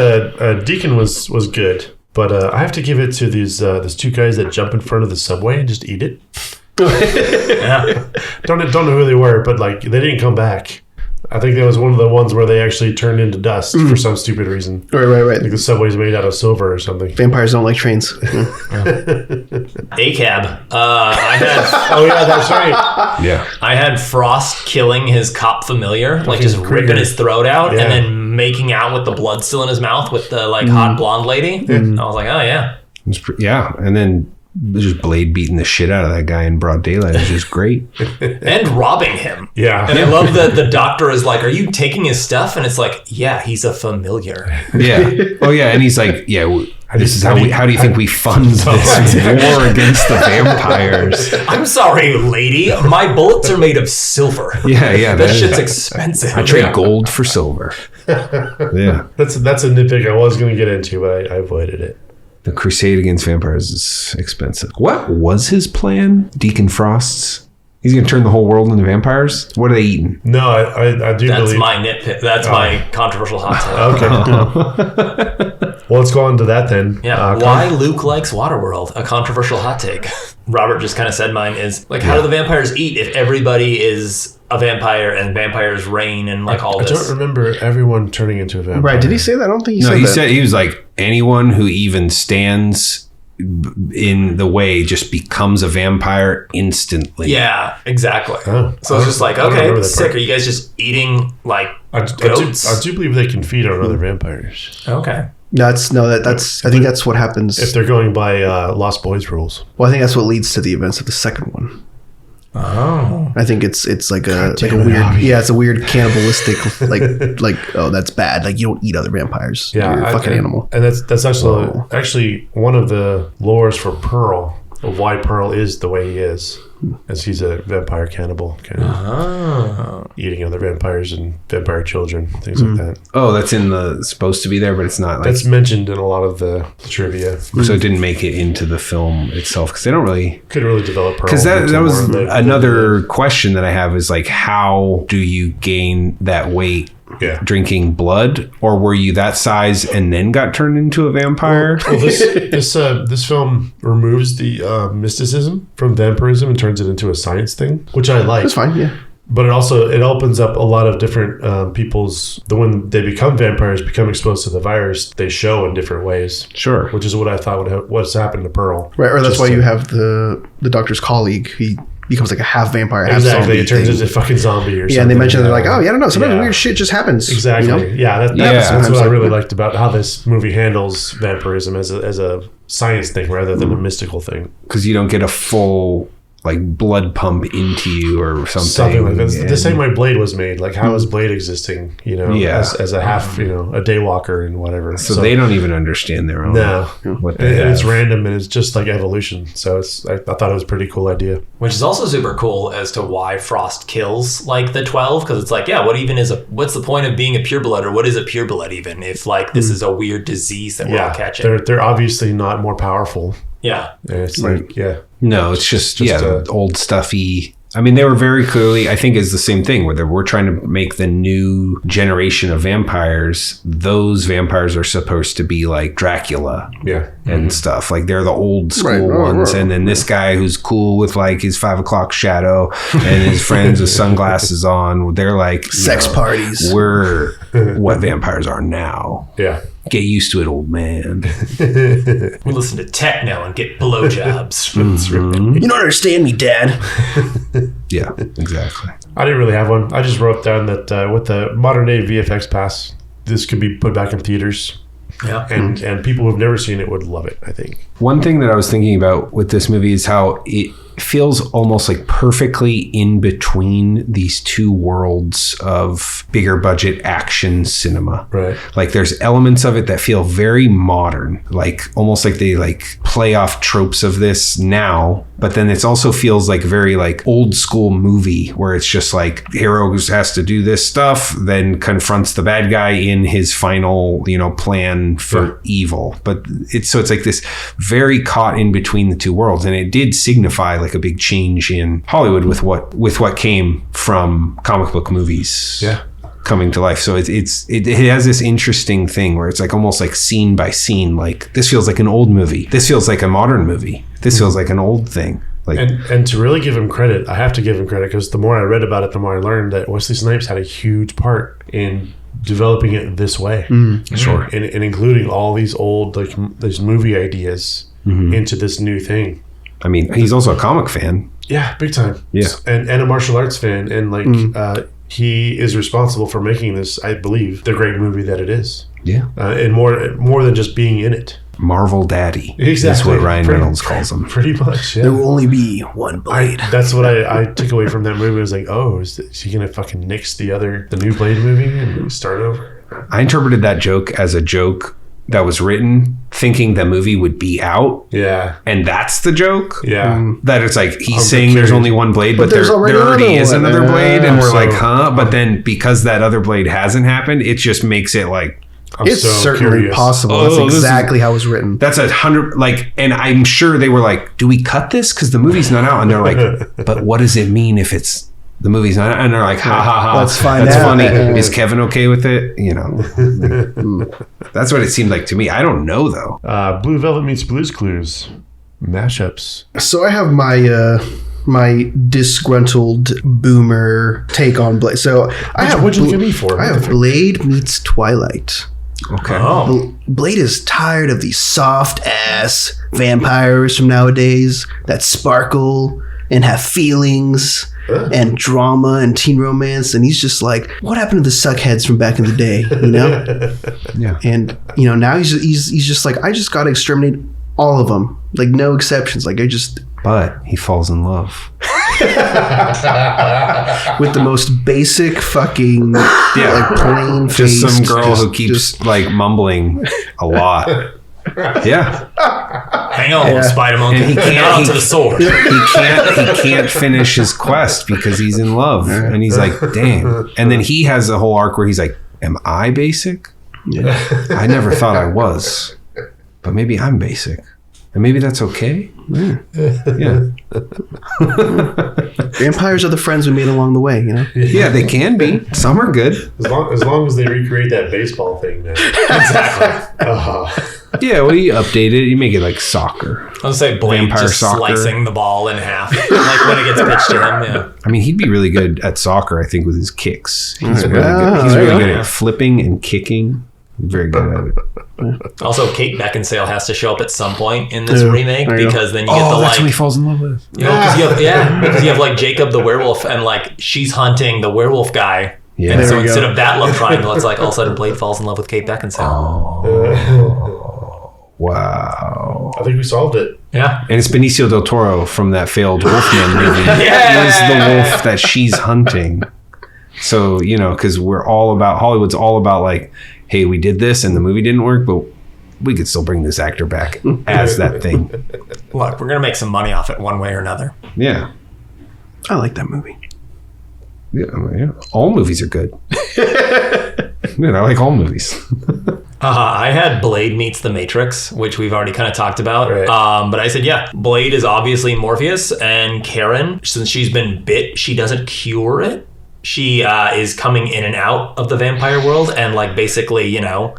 Deacon was good, but I have to give it to these two guys that jump in front of the subway and just eat it. Yeah. Don't know who they were, but like they didn't come back. I think that was one of the ones where they actually turned into dust for some stupid reason. Right. Like the subway's made out of silver or something. Vampires don't like trains. ACAB. I had Oh yeah, that's right. yeah. I had Frost killing his cop familiar, like just Krieger. ripping his throat out Yeah. and then making out with the blood still in his mouth with the like hot blonde lady. I was like, oh yeah. Yeah. And then just Blade beating the shit out of that guy in broad daylight is just great. And robbing him. Yeah. And I love that the doctor is like, are you taking his stuff? And it's like, yeah, he's a familiar. Yeah. Oh yeah. And he's like, yeah. This is how do you think we fund this war against the vampires? I'm sorry, lady. My bullets are made of silver. Yeah. That shit's expensive. I trade gold for silver. Yeah. That's a nitpick I was going to get into, but I avoided it. The crusade against vampires is expensive. What was his plan? Deacon Frost's? He's going to turn the whole world into vampires? What are they eating? No, I do That's believe. my nitpick. That's my controversial hot take. Okay. Well, let's go on to that then. Yeah, why Luke likes Waterworld, a controversial hot take. Robert just kind of said mine is, like, how do the vampires eat if everybody is a vampire and vampires reign and, like, all I this? don't remember everyone turning into a vampire. Right? Did he say that? I don't think he No, said he that. said he was like anyone who even stands in the way just becomes a vampire instantly. Yeah, exactly. Oh. So it's just like, I don't okay, remember that sick. part. Are you guys just eating, like, I goats? do believe they can feed on other vampires Okay. That's I think that's what happens. if they're going by Lost Boys rules. Well, I think that's what leads to the events of the second one. Oh. I think it's like a damn it, weird Javi. it's a weird cannibalistic like oh that's bad, like you don't eat other vampires. You're a fucking animal. And that's Whoa. actually one of the lores for Pearl of why Pearl is the way he is, as he's a vampire cannibal, kind of Oh. eating other vampires and vampire children, things like that. Oh, that's in the supposed to be there, but it's not. Like, That's mentioned in a lot of the trivia. so it didn't make it into the film itself because they don't really. Could really develop Pearl. Because that into was more of another question that I have is like, how do you gain that weight? Yeah. Drinking blood, or were you that size and then got turned into a vampire? Well, this film removes the mysticism from vampirism and turns it into a science thing, which I like. That's fine. Yeah. But it opens up a lot of different people's. When they become vampires, become exposed to the virus, they show in different ways. Sure. Which is what I thought what's happened to Pearl. Right, or that's why you have the doctor's colleague. He becomes like a half vampire, half exactly. zombie. It turns into a fucking zombie or something. Yeah, and they mention they're like, oh, yeah, I don't know. Sometimes weird shit just happens. Exactly. You know? Yeah, that's what I really liked about how this movie handles vampirism as a science thing rather than a mystical thing. Because you don't get a full like blood pump into you or something like that. The same way Blade was made. Like, how is Blade existing? As a half, a Daywalker and whatever. So they don't even understand their own. No, what and it's random and it's just like evolution. So I thought it was a pretty cool idea. Which is also super cool as to why Frost kills like the 12, because it's like, yeah, what's the point of being a pureblood, or what is a pureblood even if like this is a weird disease that we're all catching? They're obviously not more powerful. Yeah, and it's like No, it's just old stuffy. I mean, they were very clearly, I think, is the same thing where we're trying to make the new generation of vampires. Those vampires are supposed to be like Dracula and stuff. Like they're the old school ones. And then this guy who's cool with like his 5 o'clock shadow and his friends with sunglasses on, they're like sex parties. We're what vampires are now. Yeah. Get used to it, old man. We listen to techno and get blowjobs. You don't understand me, Dad. Yeah, exactly. I didn't really have one. I just wrote down that with the modern day VFX pass, this could be put back in theaters. Yeah. And people who've never seen it would love it, I think. One thing that I was thinking about with this movie is how it feels almost like perfectly in between these two worlds of bigger budget action cinema. Right. Like there's elements of it that feel very modern, like almost like they like play off tropes of this now, but then it also feels like very like old school movie where it's just like hero has to do this stuff, then confronts the bad guy in his final, plan for evil. But it's like this very caught in between the two worlds, and it did signify like a big change in Hollywood with what came from comic book movies coming to life. So it has this interesting thing where it's like almost like scene by scene, like this feels like an old movie, this feels like a modern movie, this feels like an old thing. Like, and to really give him credit, I have to give him credit, because the more I read about it, the more I learned that Wesley Snipes had a huge part in developing it this way. Sure. And including all these old these movie ideas into this new thing. I mean, he's also a comic fan. Yeah, big time. Yeah. And a martial arts fan. And he is responsible for making this, I believe, the great movie that it is. Yeah. And more than just being in it. Marvel Daddy. Exactly. That's what Ryan Reynolds calls him. Pretty much, yeah. There will only be one Blade. That's what I took away from that movie. I was like, oh, is he going to fucking nix the new Blade movie and start over? I interpreted that joke as a joke that was written thinking the movie would be out. Yeah. And that's the joke. Yeah. That it's like he's saying there's only one Blade, but there already is another Blade. And we're like, huh? But then because that other Blade hasn't happened, it just makes it like, it's certainly curious. possible. That's exactly how it was written. That's 100, like, and I'm sure they were like, do we cut this? Because the movie's not out. And they're like, but what does it mean if the movie's not out? And they're like, ha ha ha. Let's find That's out. funny. Is Kevin okay with it? That's what it seemed like to me. I don't know though. Blue Velvet meets Blue's Clues. Mashups. So I have my disgruntled boomer take on Blade. So What'd you give me for? I have Blade meets Twilight. Okay. Oh. Blade is tired of these soft ass vampires from nowadays that sparkle and have feelings and drama and teen romance, and he's just like, what happened to the suckheads from back in the day, Yeah. And now he's just like, I just gotta exterminate all of them, like no exceptions, But he falls in love with the most basic fucking like plain face, just some girl who keeps like mumbling a lot. Yeah. Hang on, Spider Monkey. And he can't Hang on to the sword. He can't finish his quest because he's in love, and he's like, damn. And then he has a whole arc where he's like, am I basic? Yeah. I never thought I was, but maybe I'm basic. And maybe that's okay. Yeah. Vampires are the friends we made along the way, Yeah, they can be. Some are good. As long as they recreate that baseball thing, man. Exactly. Yeah, well, you update it. You make it like soccer. I was say Blade Vampire just soccer. slicing the ball in half, like when it gets pitched to him. Yeah. I mean, he'd be really good at soccer, I think, with his kicks. He's really Yeah, good. He's there you really go. good at flipping and kicking. Very good at it. Also, Kate Beckinsale has to show up at some point in this Yeah, remake there you go. because then you get the like, who he falls in love with. you know, because you have like Jacob the werewolf and like she's hunting the werewolf guy. Yeah. And There so we go. instead of that love triangle, it's like all of a sudden Blade falls in love with Kate Beckinsale. Wow. I think we solved it. Yeah. And it's Benicio del Toro from that failed Wolfman movie. Yeah. Is the wolf that she's hunting. So, you know, because Hollywood's all about like, hey, we did this and the movie didn't work, but we could still bring this actor back as that thing. Look, we're going to make some money off it one way or another. Yeah. I like that movie. Yeah. All movies are good. Man, I like all movies. I had Blade meets the Matrix, which we've already kind of talked about. Right. But I said, yeah, Blade is obviously Morpheus, and Karen, since she's been bit, she doesn't cure it. She is coming in and out of the vampire world and like basically, you know,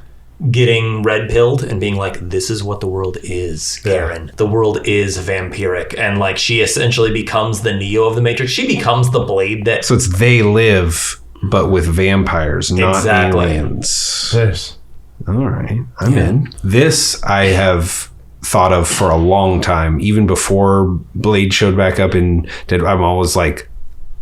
getting red pilled and being like, this is what the world is, Karen. Yeah. The world is vampiric. And like she essentially becomes the Neo of the Matrix. She becomes the Blade that So it's They Live, but with vampires, not Exactly. aliens. Nice. All right, I'm in. This I have thought of for a long time, even before Blade showed back up in Dead. I'm always like,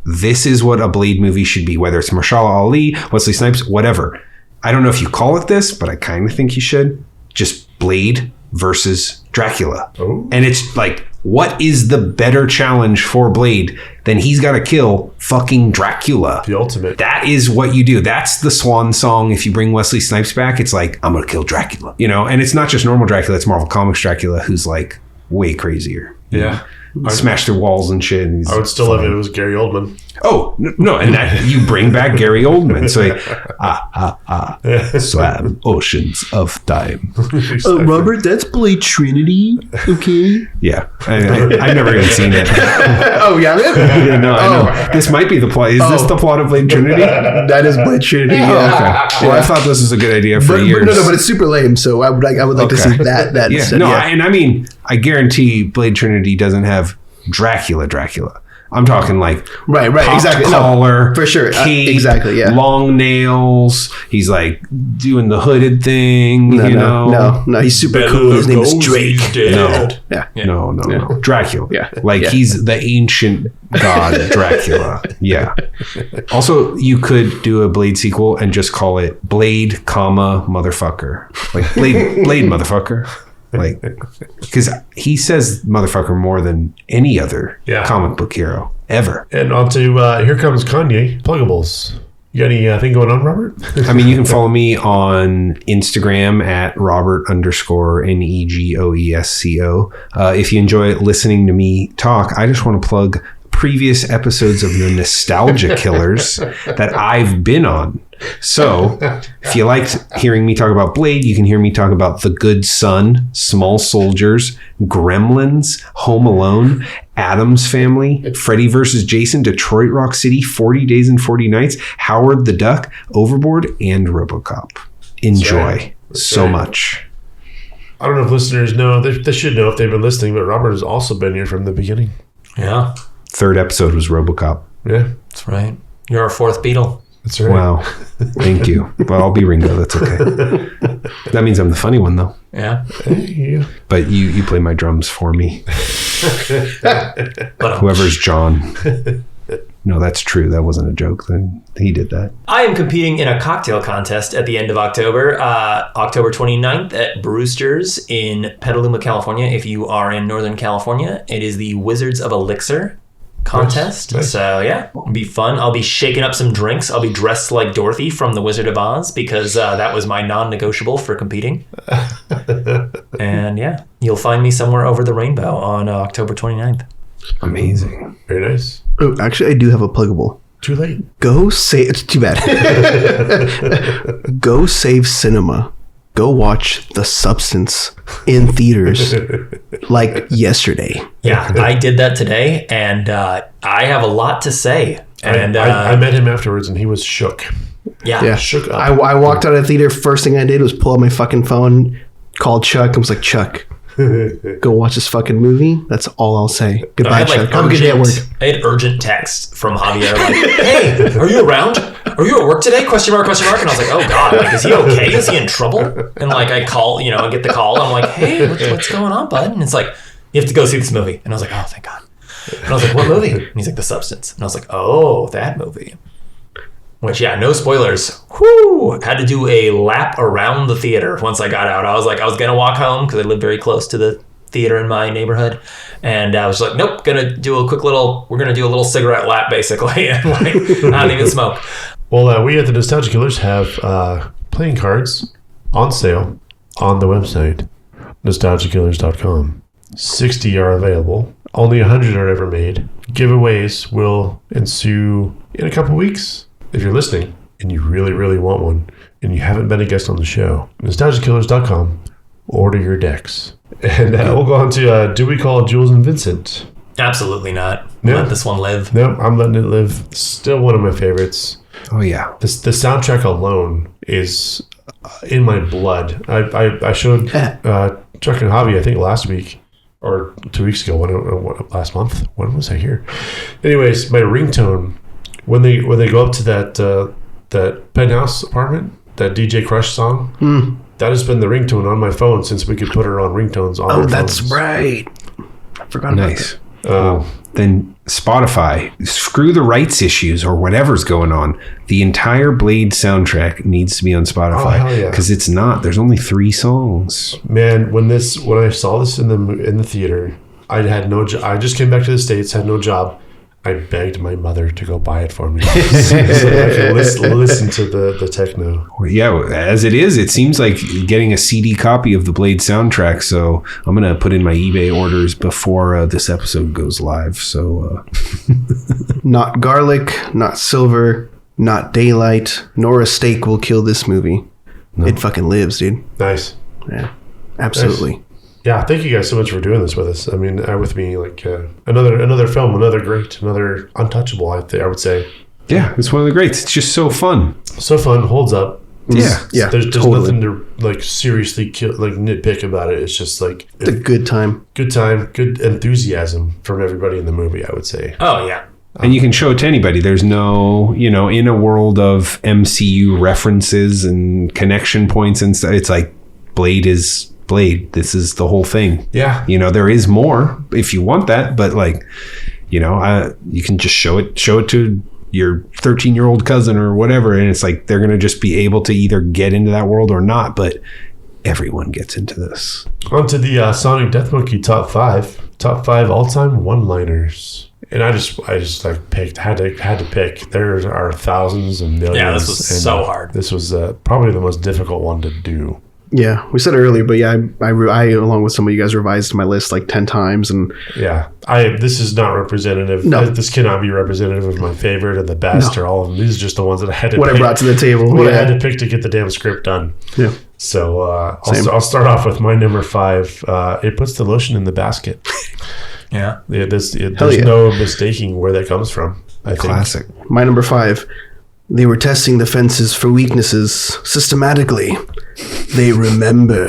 this is what a Blade movie should be, whether it's Mahershala Ali, Wesley Snipes, whatever. I don't know if you call it this, but I kind of think you should. Just Blade versus Dracula. Oh. And it's like, what is the better challenge for Blade than he's got to kill fucking Dracula? The ultimate. That is what you do. That's the swan song. If you bring Wesley Snipes back, it's like, I'm going to kill Dracula. You know, and it's not just normal Dracula, it's Marvel Comics Dracula, who's like way crazier. Yeah. Smash through walls and shit. And he's I would still love fine. it if it was Gary Oldman. Oh, no, and that you bring back Gary Oldman. So, swam oceans of time. Robert, that's Blade Trinity. Okay. Yeah, I've never even seen it. Oh, yeah. Yeah, no, I know. This might be the plot. Is this the plot of Blade Trinity? That is Blade Trinity. Oh, Yeah. okay. Well, I thought this was a good idea for But years. no, it's super lame. So I would like to see that Yeah, instead. no, Yeah. and I mean, I guarantee Blade Trinity doesn't have Dracula. I'm talking like Right, popped exactly. No, collar, for sure. cape, Exactly, yeah. long nails. He's like doing the hooded thing. No. He's super cool. His name is Drake. Dead. Yeah. No, Dracula. Yeah. Like Yeah. he's the ancient god Dracula. Yeah. Also, you could do a Blade sequel and just call it Blade, motherfucker. Like Blade motherfucker. Like, because he says motherfucker more than any other comic book hero ever. And on to Here Comes Kanye. Pluggables. You got anything going on, Robert? I mean, you can follow me on Instagram at Robert_Negoesco. If you enjoy listening to me talk, I just want to plug previous episodes of the Nostalgia Killers that I've been on. So if you liked hearing me talk about Blade, you can hear me talk about The Good Son, Small Soldiers, Gremlins, Home Alone, Addams Family, Freddy vs. Jason, Detroit Rock City, 40 Days and 40 Nights, Howard the Duck, Overboard, and RoboCop. Enjoy so much. I don't know if listeners know. They should know if they've been listening, but Robert has also been here from the beginning. Yeah, Third episode was RoboCop. Yeah, that's right. You're our fourth Beatle. that's right. Wow. Thank you. Well, I'll be Ringo. That's okay. That means I'm the funny one, though. Yeah. Hey, But you play my drums for me. But Whoever's John. No, that's true. That wasn't a joke. Then he did that. I am competing in a cocktail contest at the end of October, October 29th at Brewster's in Petaluma, California. If you are in Northern California, it is the Wizards of Elixir contest. Nice. So yeah, it'll be fun. I'll be shaking up some drinks. I'll be dressed like Dorothy from The Wizard of Oz because that was my non-negotiable for competing. And yeah, you'll find me somewhere over the rainbow on October 29th. Amazing. very nice. Oh, actually, I do have a pluggable. Too late. Go save. It's too bad. Go save cinema. Go watch The Substance in theaters like yesterday. Yeah, I did that today, and I have a lot to say. And I met him afterwards, and he was shook. yeah, Yeah, Shook up. I walked out of the theater. First thing I did was pull out my fucking phone, called Chuck and was like, Chuck, go watch this fucking movie. That's all I'll say. Goodbye, Chuck. Have a good day at work. I had urgent text from Javier like, hey, are you around? Are you at work today? Question mark. And I was like, oh God, like, is he okay? Is he in trouble? And like, I call, I get the call. I'm like, hey, what's going on, bud? And it's like, you have to go see this movie. And I was like, oh, thank God. And I was like, what movie? And he's like, The Substance. And I was like, oh, that movie. Which, yeah, no spoilers. Whoo! Had to do a lap around the theater once I got out. I was like, I was going to walk home because I live very close to the theater in my neighborhood. And I was like, nope, we're going to do a little cigarette lap, basically. And like, I don't even smoke. Well, we at the Nostalgia Killers have playing cards on sale on the website, nostalgicillers.com. 60 are available. Only 100 are ever made. Giveaways will ensue in a couple weeks. If you're listening and you really, really want one and you haven't been a guest on the show, nostalgicillers.com, order your decks. And we'll go on to Do We Call Jules and Vincent? Absolutely not. No. Let this one live. No, I'm letting it live. Still one of my favorites. Oh, yeah. The soundtrack alone is in my blood. I showed Chuck and Javi, I think, last week or 2 weeks ago. Last month? When was I here? Anyways, my ringtone, when they go up to that penthouse apartment, that DJ Crush song, that has been the ringtone on my phone since we could put her on ringtones on our phones. That's right. I forgot about that. Then Spotify, screw the rights issues or whatever's going on. The entire Blade soundtrack needs to be on Spotify because it's not. There's only 3 songs. Man, when I saw this in the theater, I had no job. I just came back to the States, had no job. I begged my mother to go buy it for me so I could listen to the techno. Yeah, as it is, it seems like getting a CD copy of the Blade soundtrack. So I'm going to put in my eBay orders before this episode goes live. So not garlic, not silver, not daylight, nor a steak will kill this movie. No. It fucking lives, dude. Nice. Yeah, absolutely. Nice. Yeah, thank you guys so much for doing this with us. I mean, with me, like another film, another great, another untouchable. I would say. Yeah, it's one of the greats. It's just so fun. So fun, holds up. Yeah. There's nothing to like seriously nitpick about it. It's just like it's a good time, good enthusiasm from everybody in the movie. I would say. Oh yeah. And you can show it to anybody. There's no, in a world of MCU references and connection points and stuff. It's like Blade is Blade. This is the whole thing. Yeah. There is more if you want that, but like, you can just show it to your 13-year-old cousin or whatever. And it's like, they're going to just be able to either get into that world or not, but everyone gets into this. On to the Sonic Death Monkey top 5 all-time one-liners. And I just like had to pick. There are thousands and millions. Yeah, this was so hard. This was probably the most difficult one to do. Yeah, we said it earlier, but yeah, I along with some of you guys revised my list like 10 times, and yeah, this is not representative. No, this cannot be representative of my favorite or the best or all of them. These are just the ones that I had to pick. I brought to the table. What I had to pick to get the damn script done. Yeah. So I'll start off with my number 5. It puts the lotion in the basket. Yeah. There's no mistaking where that comes from. I think. Classic. My number 5. They were testing the fences for weaknesses systematically. They remember.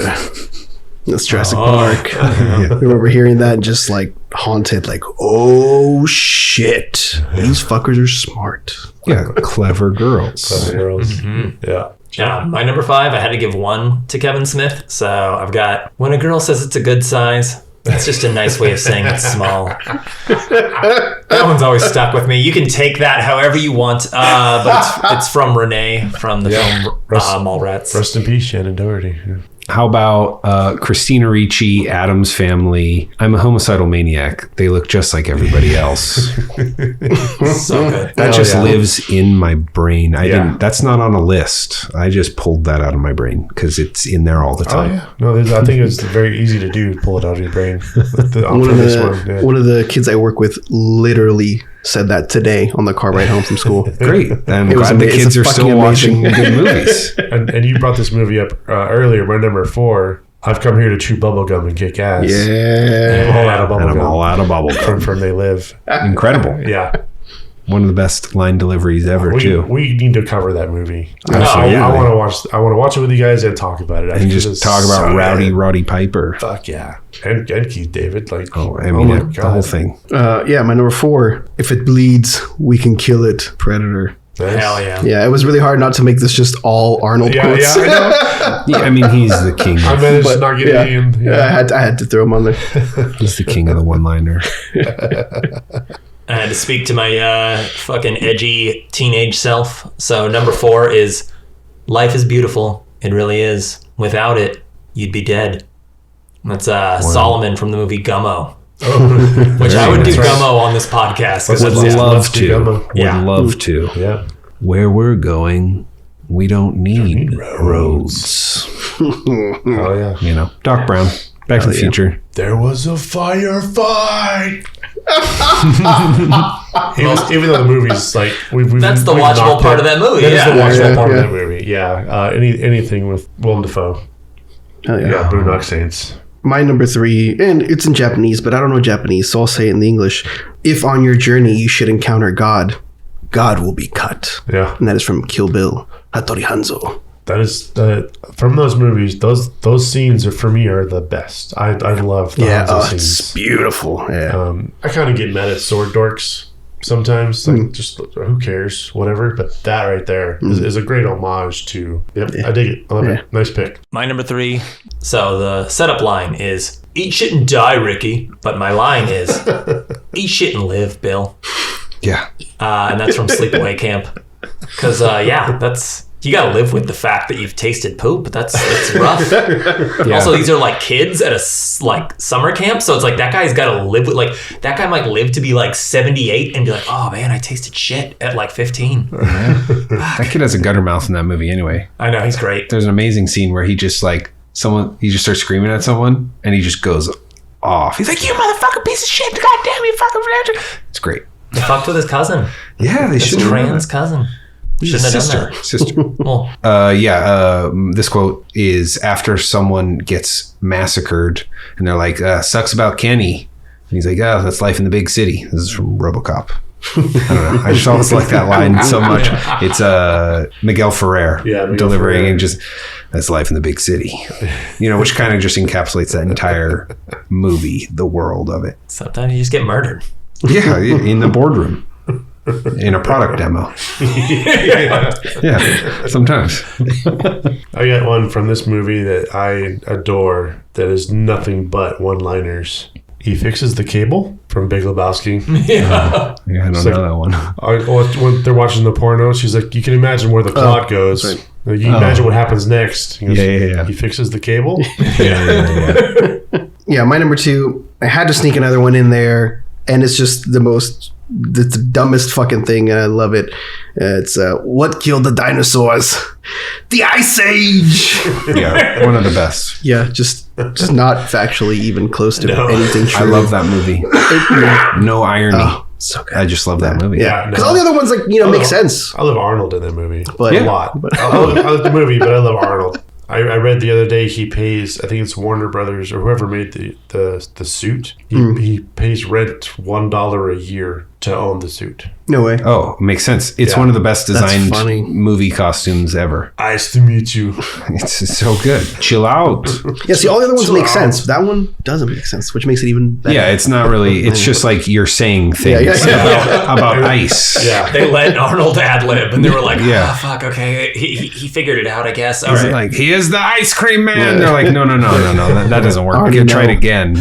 That's Jurassic Park. I remember hearing that and just like haunted, like, oh shit. These fuckers are smart. Yeah, clever girls. Mm-hmm. Yeah. Yeah, my number 5, I had to give 1 to Kevin Smith. So I've got, when a girl says it's a good size, that's just a nice way of saying it's small. That one's always stuck with me. You can take that however you want, but it's from Renee from the film Mallrats. Rest in peace, Shannon Doherty. Yeah. How about Christina Ricci, Addams Family? I'm a homicidal maniac. They look just like everybody else. So good. That lives in my brain. That's not on a list. I just pulled that out of my brain because it's in there all the time. Oh, yeah. No, I think it's very easy to do. Pull it out of your brain. One of the kids I work with literally said that today on the car ride home from school. Great. I'm glad the kids are still watching good movies. And you brought this movie up earlier. My number 4, I've come here to chew bubblegum and kick ass. Yeah. I'm all out of bubblegum. I'm all out of bubblegum. From They Live. Incredible. Yeah. One of the best line deliveries ever, too. We need to cover that movie. Absolutely. I want to watch it with you guys and talk about it. And just talk about Roddy Piper. Fuck yeah. And Keith David. Like, my God. the whole thing. Yeah, my number 4. If it bleeds, we can kill it. Predator. Nice. Hell yeah. Yeah, it was really hard not to make this just all Arnold quotes. Yeah, I know. Yeah, I mean, he's the king. I managed to not get any in. Yeah, I had to throw him on there. He's the king of the one-liner. I had to speak to my fucking edgy teenage self. So number 4 is life is beautiful. It really is. Without it, you'd be dead. That's Solomon from the movie Gummo. Which I would do Gummo on this podcast. Would love to. Yeah. Would love to. Yeah. Where we're going, we don't need roads. Oh, yeah. You know, Doc Brown, Back to the Future. There was a firefight. even though the movie's like That's the watchable part of that movie. That is the watchable part of Yeah. that movie. Yeah. Anything with Willem Dafoe. Hell Yeah. Boondock Saints. My number 3, and it's in Japanese, but I don't know Japanese, so I'll say it in the English. If on your journey you should encounter God, God will be cut. Yeah. And that is from Kill Bill. Hattori Hanzo. That is from those movies. Those scenes are for me are the best. I love the Hanzo it's scenes. beautiful. Yeah. I kind of get mad at sword dorks sometimes. Like just who cares, whatever. But that right there is a great homage to. Yep, I dig it. I love it. Nice pick. My number 3. So the setup line is eat shit and die, Ricky. But my line is eat shit and live, Bill. Yeah. And that's from Sleepaway Camp. Because that's. You gotta live with the fact that you've tasted poop. That's rough. Yeah. Also, these are like kids at a summer camp, so it's like that guy's gotta live with that guy might live to be like 78 and be like, oh man, I tasted shit at like 15. That kid has a gutter mouth in that movie anyway. I know, he's great. There's an amazing scene where he just starts screaming at someone and he just goes off. He's like, you motherfucking piece of shit, goddamn you fucking. It's great. He fucked with his cousin. Yeah, they His should. trans cousin. Shouldn't have done that. Sister. Well, This quote is after someone gets massacred and they're like, sucks about Kenny. And he's like, oh, that's life in the big city. This is from RoboCop. I don't know. I just always like that line so much. It's Miguel Ferrer delivering and just, that's life in the big city. You know, which kind of just encapsulates that entire movie, the world of it. sometimes you just get murdered. Yeah, in the boardroom. In a product demo. Yeah, sometimes. I got one from this movie that I adore that is nothing but one-liners. He fixes the cable from Big Lebowski. Yeah. Yeah, I don't know that one. When they're watching the porno, she's like, you can imagine where the plot goes. right. Like, you can imagine what happens next. He goes, Yeah. He fixes the cable. Yeah. Yeah, my number 2, I had to sneak another one in there, and it's just the dumbest fucking thing, and I love it. It's what killed the dinosaurs? The Ice Age. Yeah, one of the best. Yeah, just not factually even close to anything true. I love that movie. No irony. Oh, so good. I just love that movie. Yeah, because no. all the other ones make sense. I love Arnold in that movie. But A lot. I love the movie, but I love Arnold. I read the other day he pays, I think it's Warner Brothers or whoever made the suit. He pays rent $1 a year to own the suit. No way. Oh, makes sense. It's one of the best designed movie costumes ever. Nice to meet you. It's so good. Chill out. Yeah, see, all the other ones make sense. That one doesn't make sense, which makes it even better. Yeah, it's not really. It's just like you're saying things about ice. Yeah. They let Arnold ad-lib, and they were like, Yeah. fuck, okay. He figured it out, I guess. All He's right. like, he is the ice cream man. They're like, no, that doesn't work. Already You try it know. again.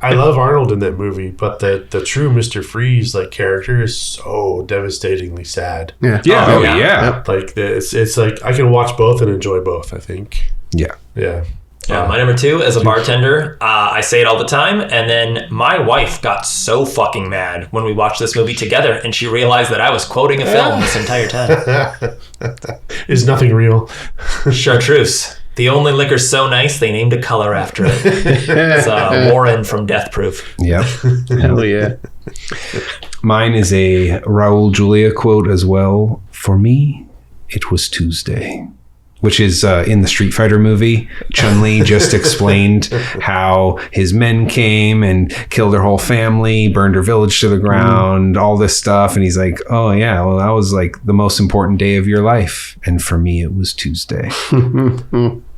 I love Arnold in that movie, but the true Mr. Freeze character is so devastatingly sad. Yeah. Yeah, Oh, oh, yeah. yeah. Like it's like I can watch both and enjoy both. I think. Yeah. Yeah. Yeah, my number 2, as a bartender, I say it all the time, and then my wife got so fucking mad when we watched this movie together, and she realized that I was quoting a film this entire time. Is nothing real? Chartreuse. The only liquor's so nice, they named a color after it. It's Warren from Death Proof. Yep. Hell yeah. Mine is a Raul Julia quote as well. For me, it was Tuesday. which is in the Street Fighter movie. Chun-Li just explained how his men came and killed her whole family, burned her village to the ground, all this stuff. And he's like, oh yeah, well, that was like the most important day of your life. And for me, it was Tuesday.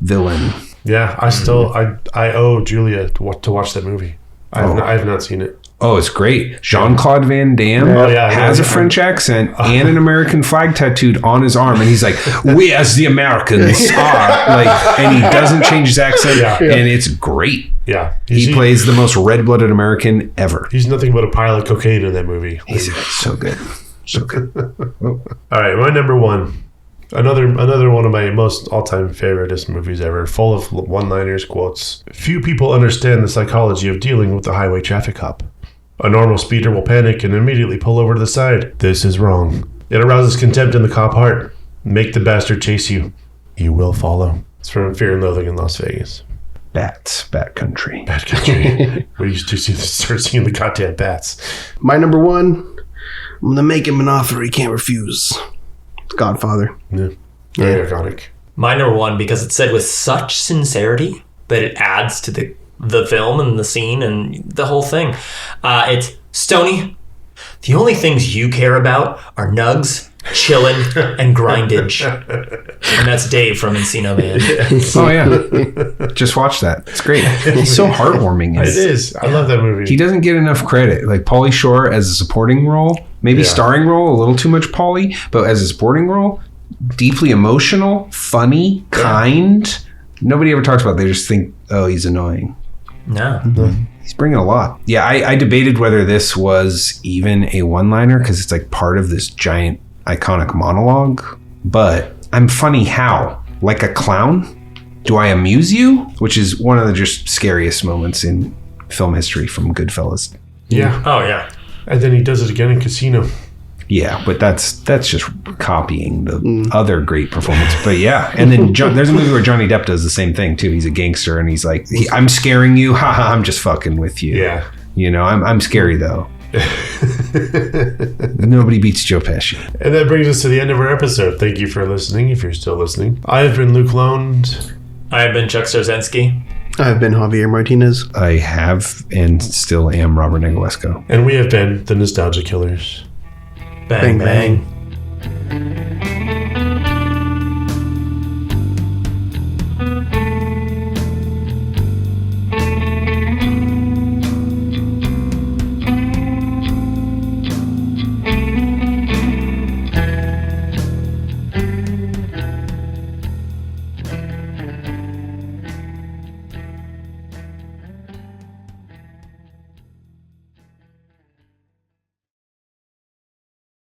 Villain. Yeah, I owe Julia to watch that movie. I have not seen it. Oh, it's great. Jean-Claude Van Damme has a French accent and an American flag tattooed on his arm. And he's like, we as the Americans are. Like, and he doesn't change his accent. And it's great. Yeah. He plays the most red-blooded American ever. He's nothing but a pile of cocaine in that movie. He's so good. So good. All right, my number one. Another one of my most all-time favoriteest movies ever, full of one-liners, quotes. Few people understand the psychology of dealing with the highway traffic cop. A normal speeder will panic and immediately pull over to the side. This is wrong. It arouses contempt in the cop heart. Make the bastard chase you. You will follow. It's from Fear and Loathing in Las Vegas. Bats. Bat country. Bat country. We used to start seeing the goddamn bats. My number one, I'm going to make him an offer he can't refuse. Godfather. Yeah. Very iconic. My number one, because it's said with such sincerity that it adds to the film and the scene and the whole thing. It's Stoney. The only things you care about are nugs, chillin', and grindage. And that's Dave from Encino Man. Oh, yeah. Just watch that. It's great. He's so heartwarming. It is. I love that movie. He doesn't get enough credit. Like Pauly Shore as a supporting role, maybe starring role, a little too much Pauly, but as a supporting role, deeply emotional, funny, kind. Nobody ever talks about it. They just think, oh, he's annoying. No. He's bringing a lot. Yeah, I debated whether this was even a one-liner because it's like part of this giant iconic monologue. But I'm funny how? Like a clown? Do I amuse you? Which is one of the just scariest moments in film history from Goodfellas. Yeah. Oh, yeah. And then he does it again in Casino. Yeah, but that's just copying the other great performance. But yeah, and then there's a movie where Johnny Depp does the same thing too. He's a gangster and he's like, I'm scaring you. Haha, I'm just fucking with you. Yeah. You know, I'm scary though. Nobody beats Joe Pesci. And that brings us to the end of our episode. Thank you for listening, if you're still listening. I have been Luc Londe. I have been Chuck Starzenski. I've been Javier Martinez. I have and still am Robert Negoesco. And we have been the Nostalgia Killers. Bang, bang.